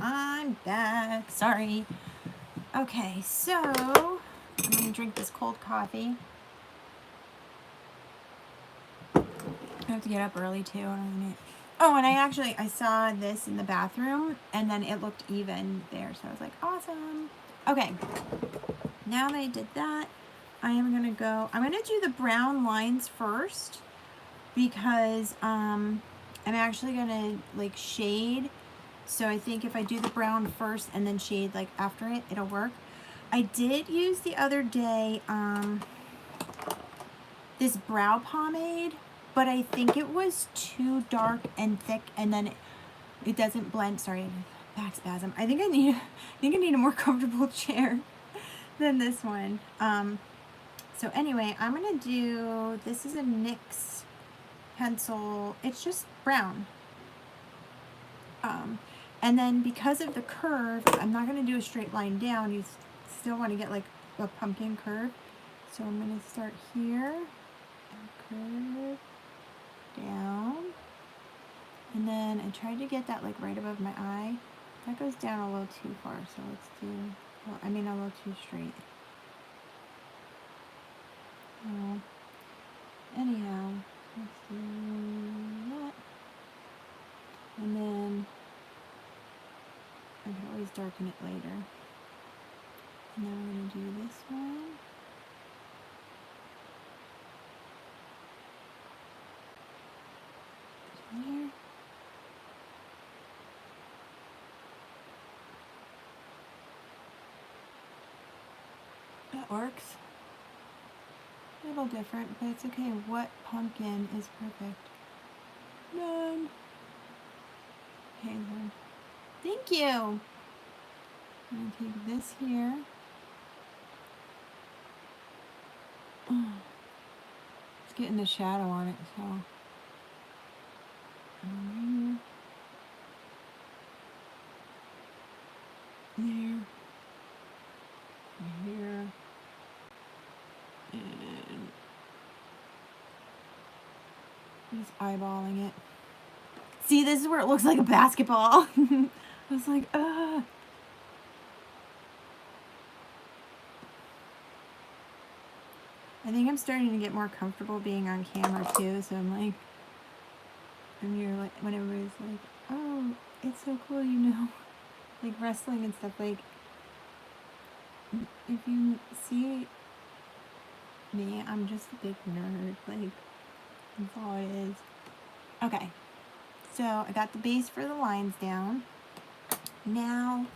I'm back. Sorry. Okay, so I'm gonna drink this cold coffee. I have to get up early too. Oh, and I saw this in the bathroom, and then it looked even there, so I was like, awesome. Okay, now that I did that, I'm gonna do the brown lines first, because I'm actually gonna like shade. So I think if I do the brown first and then shade like after it, it'll work. I did use the other day this brow pomade, but I think it was too dark and thick, and then it doesn't blend. Sorry, back spasm. I think I need a more comfortable chair than this one. So anyway, I'm gonna do, this is a NYX pencil. It's just brown. And then because of the curve, I'm not gonna do a straight line down. You still want to get like a pumpkin curve. So I'm gonna start here and curve down. And then I tried to get that like right above my eye. That goes down a little too far, so let's do, well, I mean a little too straight. Oh, anyhow, let's do that. And then I can always darken it later. And then we're going to do this one. Here. That works. A little different, but it's okay. What pumpkin is perfect? None. Okay, then. Thank you. I'm going to take this here. It's getting the shadow on it, so. There. Here. And just eyeballing it. See, this is where it looks like a basketball. I was like, ugh. I think I'm starting to get more comfortable being on camera too, so I'm like, and you're like, when everybody's like, oh, it's so cool, you know, like wrestling and stuff, like, if you see me, I'm just a big nerd, like, that's all it is. Okay, so I got the base for the lines down. Now,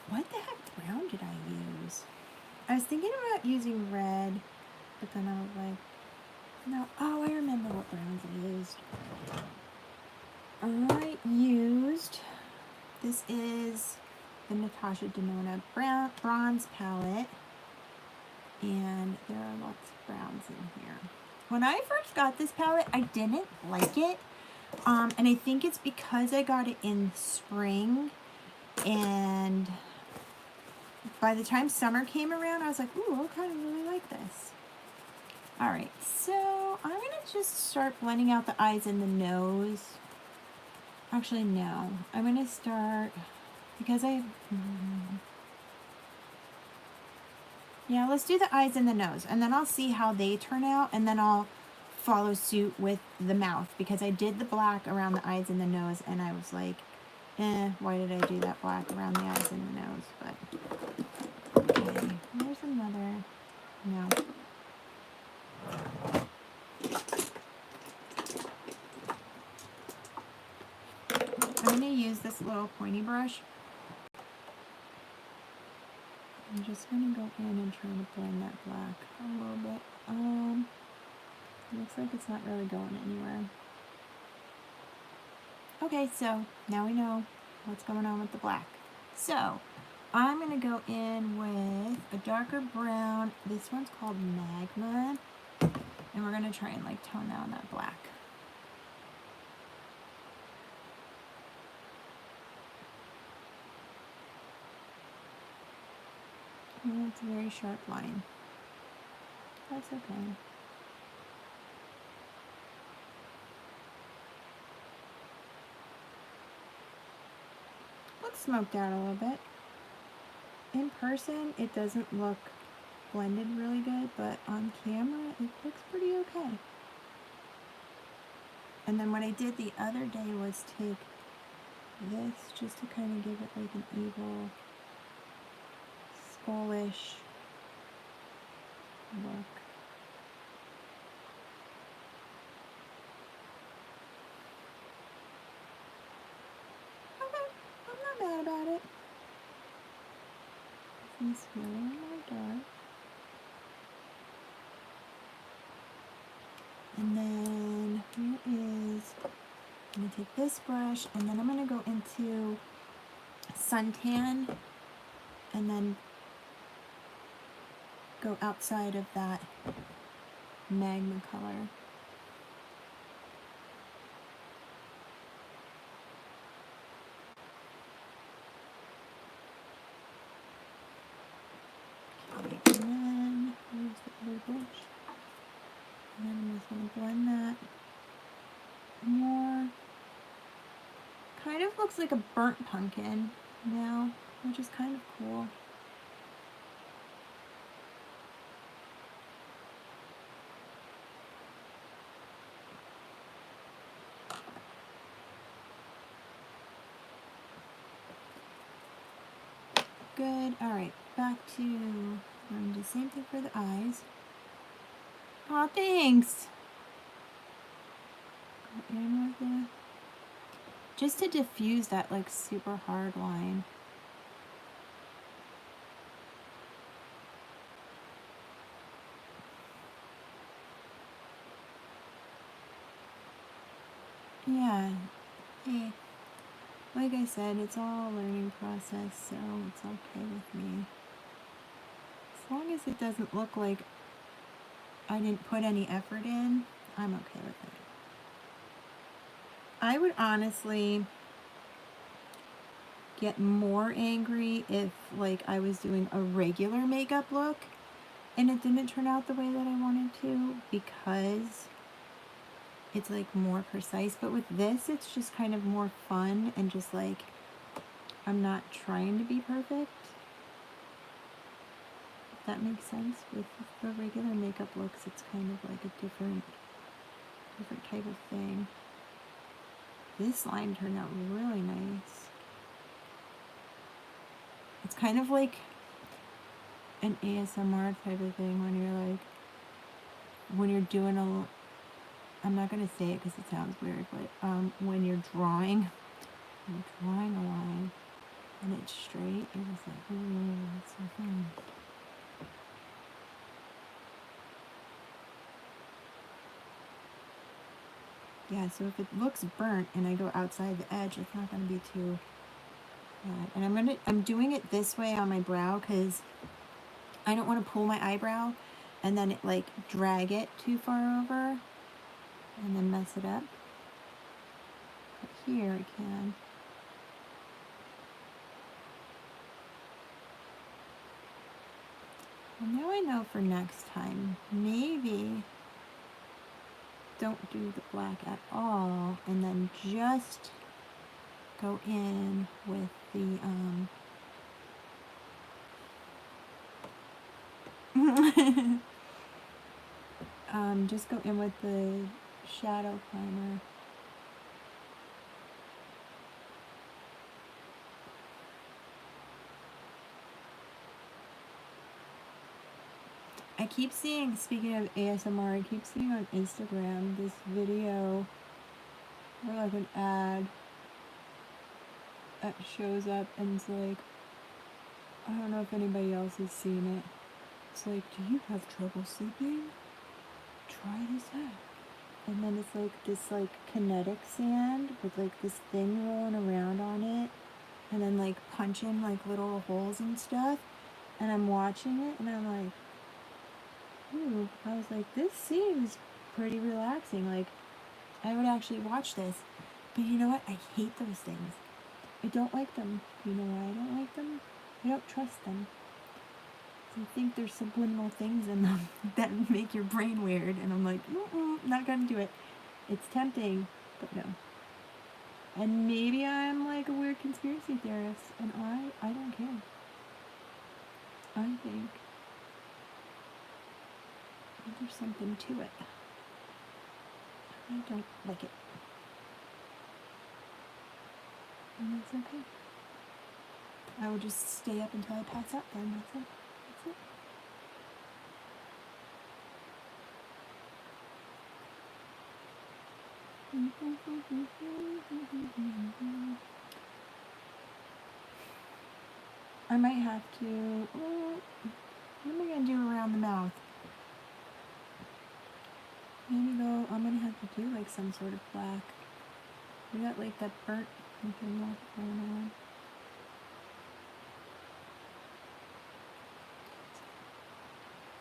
what the heck brown did I use? I was thinking about using red, but then I was like, no, oh, I remember what browns I used. This is the Natasha Denona bronze palette, and there are lots of browns in here. When I first got this palette, I didn't like it, and I think it's because I got it in spring, and by the time summer came around, I was like, ooh, I kind of really like this. Alright, so I'm going to just start blending out the eyes and the nose. Actually, no. I'm going to start, because yeah, let's do the eyes and the nose, and then I'll see how they turn out, and then I'll follow suit with the mouth, because I did the black around the eyes and the nose, and I was like, why did I do that black around the eyes and the nose? But, okay, here's another, no. I'm going to use this little pointy brush. I'm just going to go in and try to blend that black a little bit. Looks like it's not really going anywhere. Okay, so now we know what's going on with the black. So, I'm going to go in with a darker brown. This one's called Magma. And we're going to try and like tone down that black. And it's a very sharp line. That's okay. Looks smoked out a little bit. In person, it doesn't look blended really good, but on camera, it looks pretty okay. And then what I did the other day was take this just to kind of give it like an evil, skullish look. Okay, I'm not mad about it. This really more dark. And then here is, I'm going to take this brush and then I'm going to go into suntan and then go outside of that magma color. Okay, and then here's the other brush. And then I'm just going to blend that more. Kind of looks like a burnt pumpkin now, which is kind of cool. Good. Alright, back to, I'm going to do the same thing for the eyes. Aw, thanks! Go in with it. Just to diffuse that like super hard line. Yeah. Hey. Like I said, it's all a learning process, so it's okay with me. As long as it doesn't look like I didn't put any effort in, I'm okay with it. I would honestly get more angry if like I was doing a regular makeup look and it didn't turn out the way that I wanted to, because it's like more precise. But with this, it's just kind of more fun and just like, I'm not trying to be perfect. If that makes sense. With the regular makeup looks, it's kind of like a different type of thing. This line turned out really nice. It's kind of like an ASMR type of thing when you're like, when you're doing a, I'm not going to say it because it sounds weird, but when you're drawing a line and it's straight, it was like, ooh, that's so fun. Yeah, so if it looks burnt and I go outside the edge, it's not going to be too bad. And I'm doing it this way on my brow because I don't want to pull my eyebrow and then it like drag it too far over and then mess it up. But here I can. And now I know for next time, maybe don't do the black at all and then just go in with the just go in with the shadow primer. I keep seeing, speaking of ASMR, I keep seeing on Instagram this video or like an ad that shows up and it's like, I don't know if anybody else has seen it. It's like, do you have trouble sleeping? Try this out. And then it's like this like kinetic sand with like this thing rolling around on it and then like punching like little holes and stuff. And I'm watching it and I'm like, ooh, I was like, this seems pretty relaxing. Like, I would actually watch this. But you know what? I hate those things. I don't like them. You know why I don't like them? I don't trust them. I think there's subliminal things in them that make your brain weird. And I'm like, not gonna do it. It's tempting, but no. And maybe I'm like a weird conspiracy theorist, and I don't care. I think there's something to it. I don't like it. And that's okay. I will just stay up until I pass out then. That's it. That's it. I might have to. What am I gonna do around the mouth? Maybe though I'm gonna have to do like some sort of black. We got like that burnt looking look going on.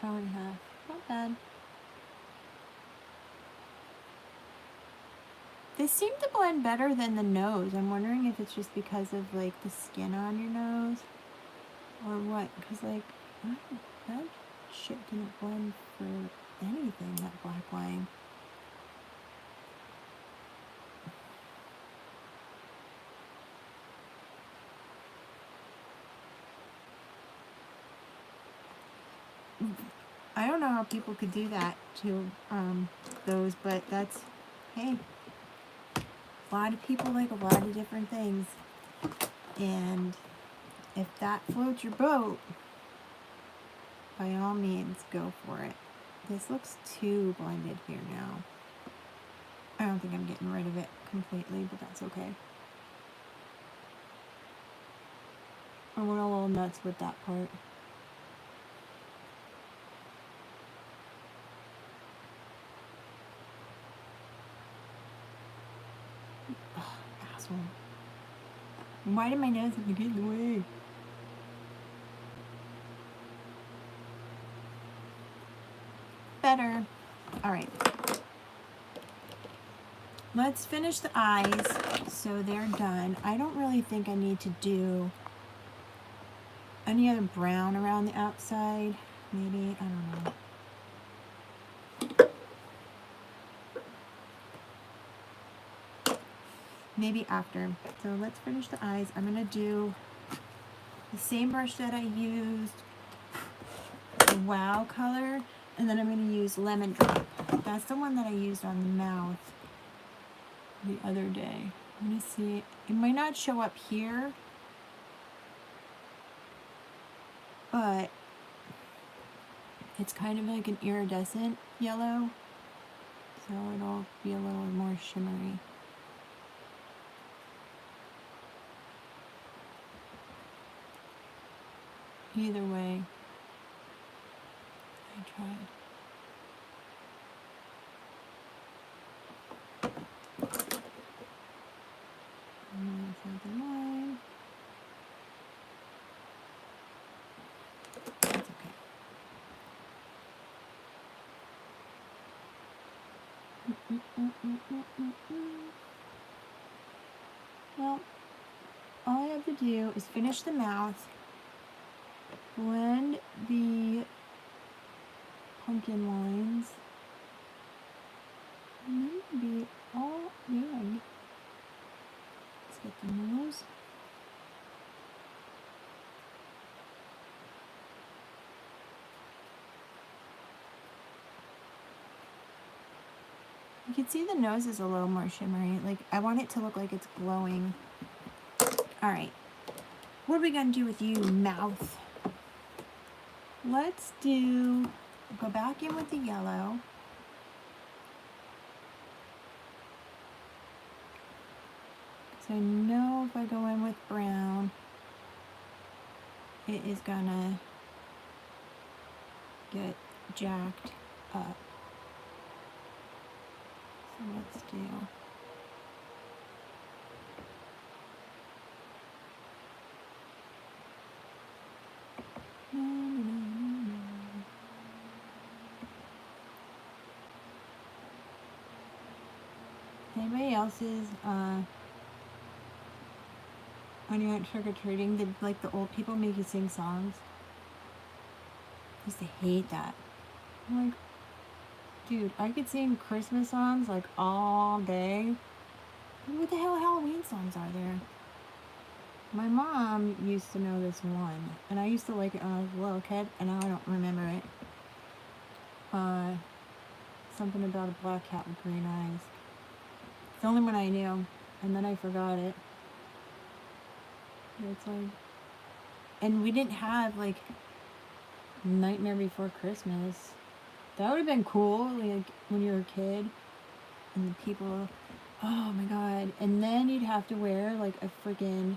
Hour and a half. Not bad. They seem to blend better than the nose. I'm wondering if it's just because of like the skin on your nose or what. Because like that shit didn't blend for anything, that black line. I don't know how people could do that to those, but that's, hey, a lot of people like a lot of different things, and if that floats your boat, by all means go for it. This looks too blended here now. I don't think I'm getting rid of it completely, but that's okay. I went a little nuts with that part. Ugh, asshole. Why did my nose have to get in the way? Better. Alright. Let's finish the eyes so they're done. I don't really think I need to do any other brown around the outside. Maybe, I don't know. Maybe after. So let's finish the eyes. I'm going to do the same brush that I used, the Wow color, and then I'm going to use Lemon Drop. That's the one that I used on the mouth the other day. Let me see. It might not show up here, but it's kind of like an iridescent yellow, so it'll be a little more shimmery. Either way, I tried. Something line. That's okay. Well, all I have to do is finish the mouth, blend the pumpkin lines, and then be all good. Let's get the nose. You can see the nose is a little more shimmery. Like, I want it to look like it's glowing. Alright. What are we going to do with you, mouth? Let's go back in with the yellow. So I know if I go in with brown, it is gonna get jacked up. So let's do. Anybody else's when you went trick-or-treating, did like the old people make you sing songs? I used to hate that. I'm like, dude, I could sing Christmas songs like all day. What the hell Halloween songs are there? My mom used to know this one, and I used to like it when I was a little kid, and now I don't remember it. Something about a black cat with green eyes. It's the only one I knew, and then I forgot it. It's like, and we didn't have like Nightmare Before Christmas. That would have been cool, like when you were a kid, and the people, oh my god. And then you'd have to wear like a freaking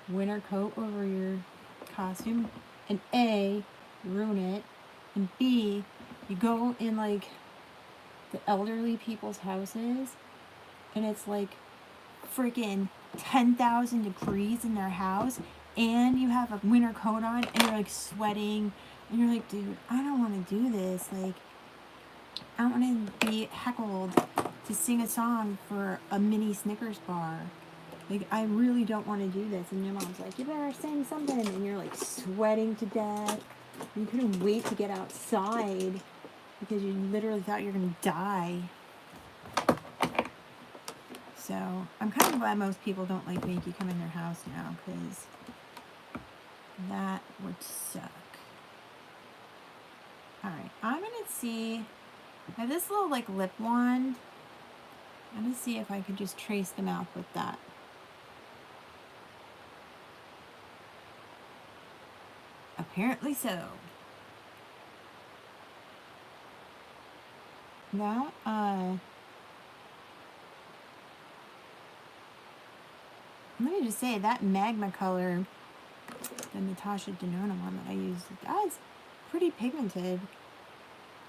winter coat over your costume, and A, ruin it, and B, you go in like the elderly people's houses, and it's like freaking 10,000 degrees in their house, and you have a winter coat on, and you're like sweating, and you're like, dude, I don't want to do this. Like, I don't want to be heckled to sing a song for a mini Snickers bar. Like, I really don't want to do this. And your mom's like, you better sing something. And you're like sweating to death. You couldn't wait to get outside because you literally thought you were going to die. So I'm kind of glad most people don't like make you come in their house now, because that would suck. Alright, I'm going to see, I have this little like lip wand. I'm going to see if I could just trace the mouth with that. Apparently so. That, let me just say, that magma color, the Natasha Denona one that I used, that's pretty pigmented.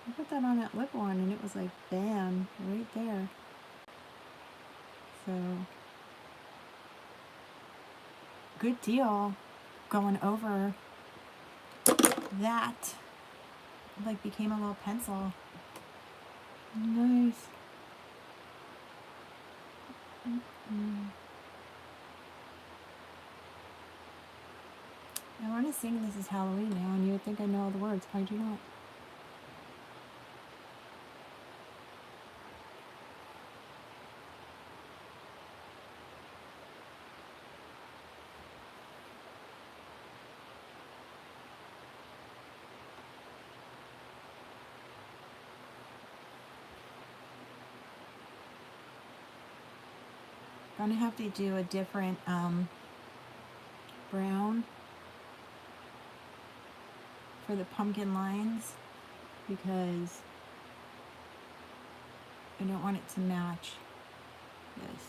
I put that on that lip one and it was like, bam, right there. So, good deal going over that. Like, became a little pencil. Nice. I want to sing This Is Halloween now, and you would think I know all the words. Why'd you not? Gonna have to do a different brown for the pumpkin lines, because I don't want it to match this.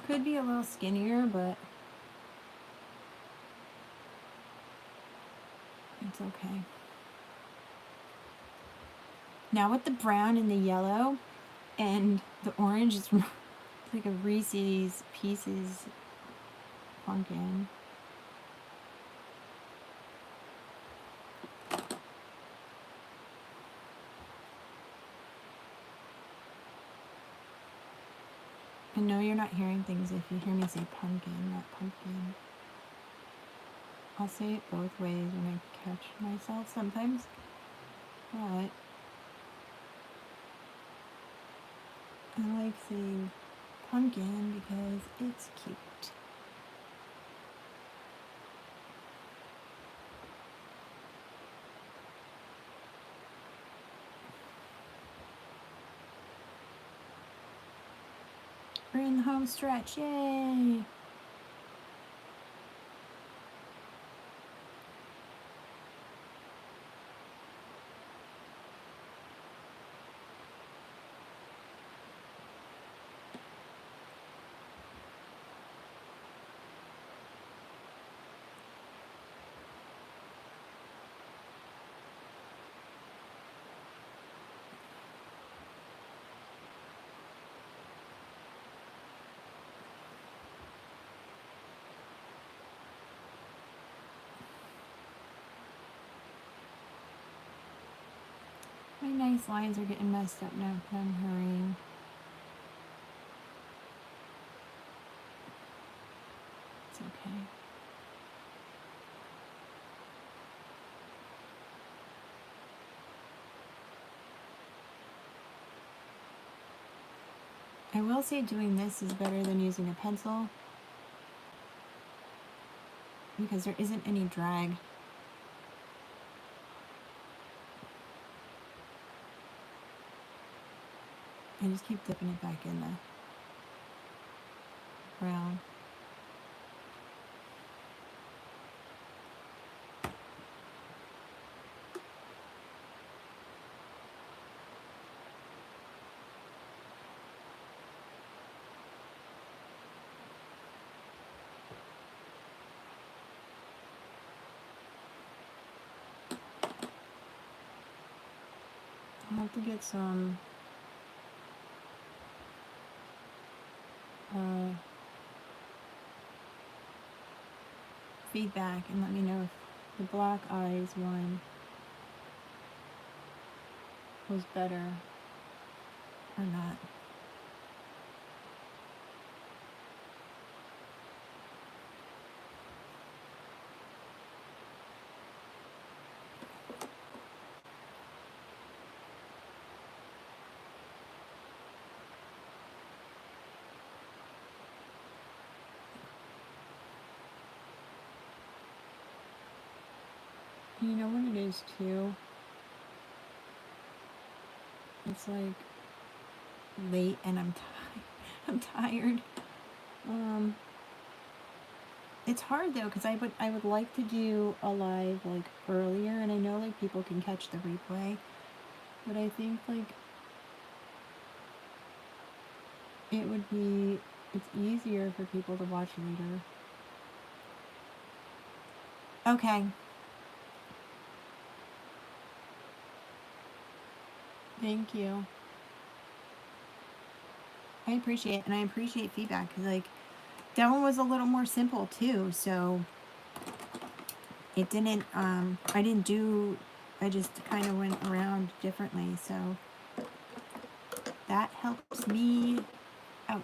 Could be a little skinnier, but it's okay. Now with the brown and the yellow and the orange, it's like a Reese's Pieces pumpkin. I know you're not hearing things if you hear me say pumpkin, not pumpkin. I'll say it both ways when I catch myself sometimes, but I like saying pumpkin because it's cute. We're in the home stretch, yay! My nice lines are getting messed up now because I'm hurrying. It's okay. I will say doing this is better than using a pencil because there isn't any drag. I just keep dipping it back in the brown. I'll have to get some feedback and let me know if the black eyes one was better or not. You know what it is too? It's like late and I'm tired. It's hard though because I would like to do a live like earlier, and I know like people can catch the replay, but I think like it's easier for people to watch later. Okay. Thank you. I appreciate it, and I appreciate feedback because like that one was a little more simple too, so it didn't I just kind of went around differently, so that helps me out.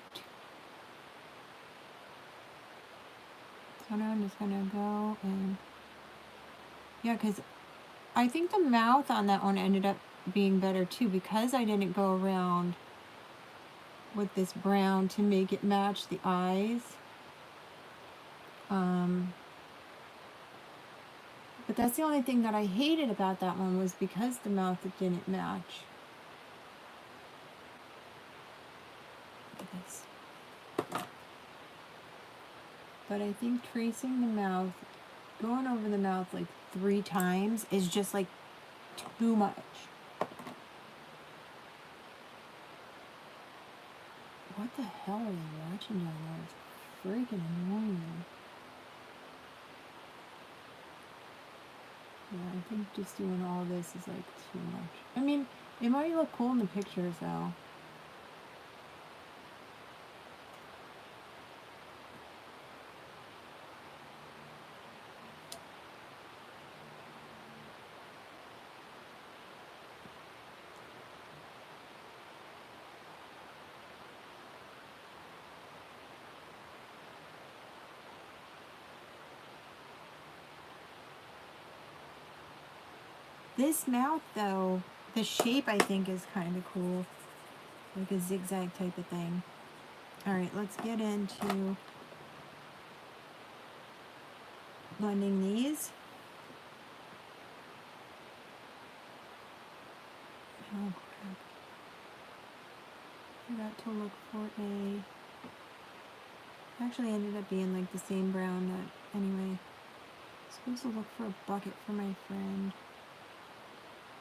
So now I'm just gonna go and yeah, because I think the mouth on that one ended up being better too because I didn't go around with this brown to make it match the eyes. But that's the only thing that I hated about that one was because the mouth didn't match. Look at this. But I think tracing the mouth, going over the mouth like 3 times is just like too much. What the hell are they watching down there? It's freaking annoying. Yeah, I think just doing all this is like too much. I mean, it might look cool in the pictures though. This mouth though, the shape I think is kind of cool. Like a zigzag type of thing. Alright, let's get into blending these. Oh crap. Forgot to look for a... Actually ended up being like the same brown that... Anyway. Supposed to look for a bucket for my friend.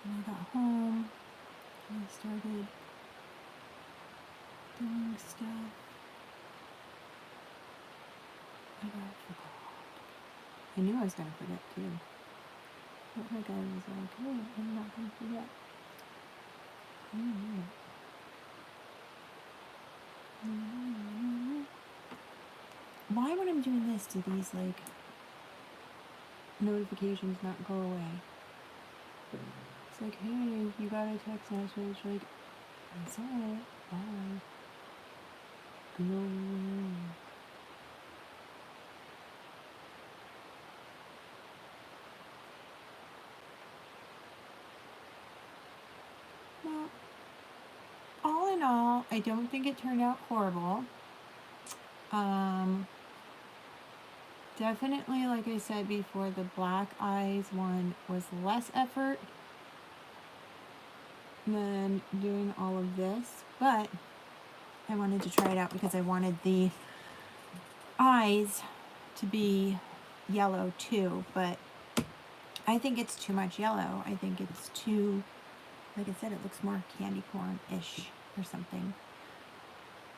And I got home. And I started doing stuff. I forgot. I knew I was going to forget too. But like I was like, oh, I'm not going to forget. Why when I'm doing this do these like notifications not go away? like, hey, you got a text message. Like, I saw it. Bye. Go away. Well, all in all, I don't think it turned out horrible. Definitely, like I said before, the black eyes one was less effort than doing all of this, but I wanted to try it out because I wanted the eyes to be yellow too, but I think it's too much yellow. I think it's too, like I said, it looks more candy corn-ish or something.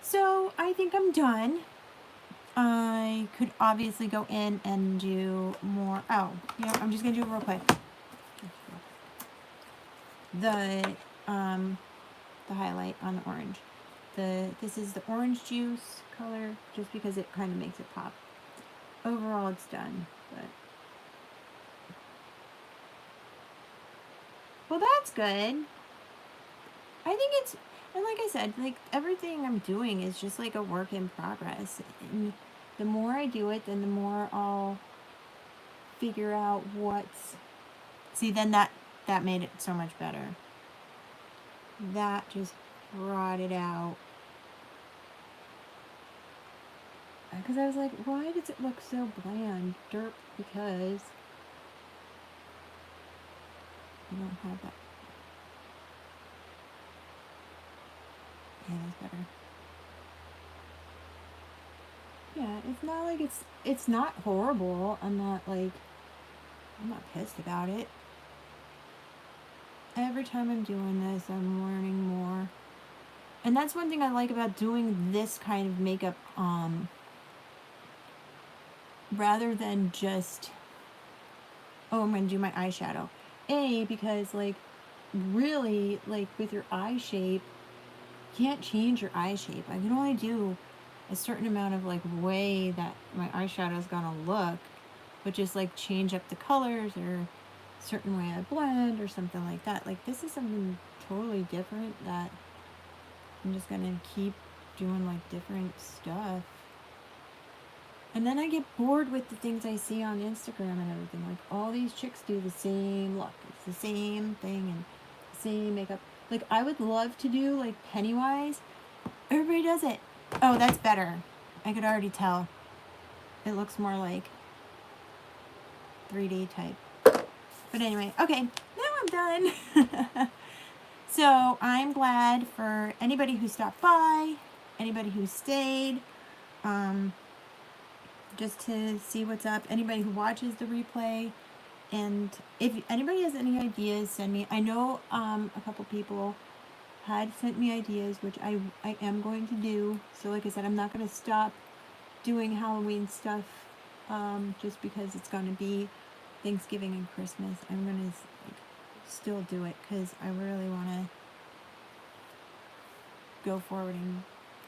So I think I'm done. I could obviously go in and do more. Oh, you know, I'm just gonna do it real quick. The highlight on the orange. This is the orange juice color, just because it kind of makes it pop. Overall, it's done, but well, that's good. I think it's, and like I said, like everything I'm doing is just like a work in progress. And the more I do it, then the more I'll figure out what's. See, then that made it so much better. That just brought it out. Because I was like, why does it look so bland? Derp, because I don't have that. Yeah, that's better. Yeah, it's not like it's not horrible. I'm not pissed about it. Every time I'm doing this, I'm learning more. And that's one thing I like about doing this kind of makeup, rather than just, oh, I'm going to do my eyeshadow. Because, like, really, like, with your eye shape, you can't change your eye shape. I can only do a certain amount of, like, way that my eyeshadow is going to look, but just, like, change up the colors or a certain way I blend or something like that. Like, this is something totally different that I'm just going to keep doing, like, different stuff. And then I get bored with the things I see on Instagram and everything. Like, all these chicks do the same look. It's the same thing and the same makeup. Like, I would love to do, like, Pennywise. Everybody does it. Oh, that's better. I could already tell. It looks more like 3D type. But anyway, okay. Now I'm done. So, I'm glad for anybody who stopped by, anybody who stayed, just to see what's up, anybody who watches the replay. And if anybody has any ideas, send me. I know a couple people had sent me ideas, which I am going to do. So like I said, I'm not going to stop doing Halloween stuff just because it's going to be Thanksgiving and Christmas. I'm going to still do it because I really want to go forward and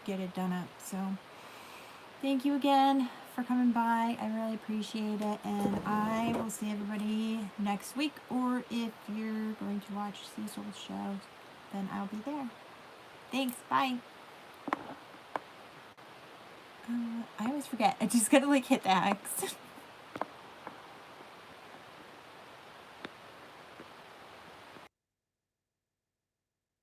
get it done up. So thank you again for coming by. I really appreciate it, and I will see everybody next week, or if you're going to watch Cecil's show, then I'll be there. Thanks, bye. I always forget. I just gotta like hit the X.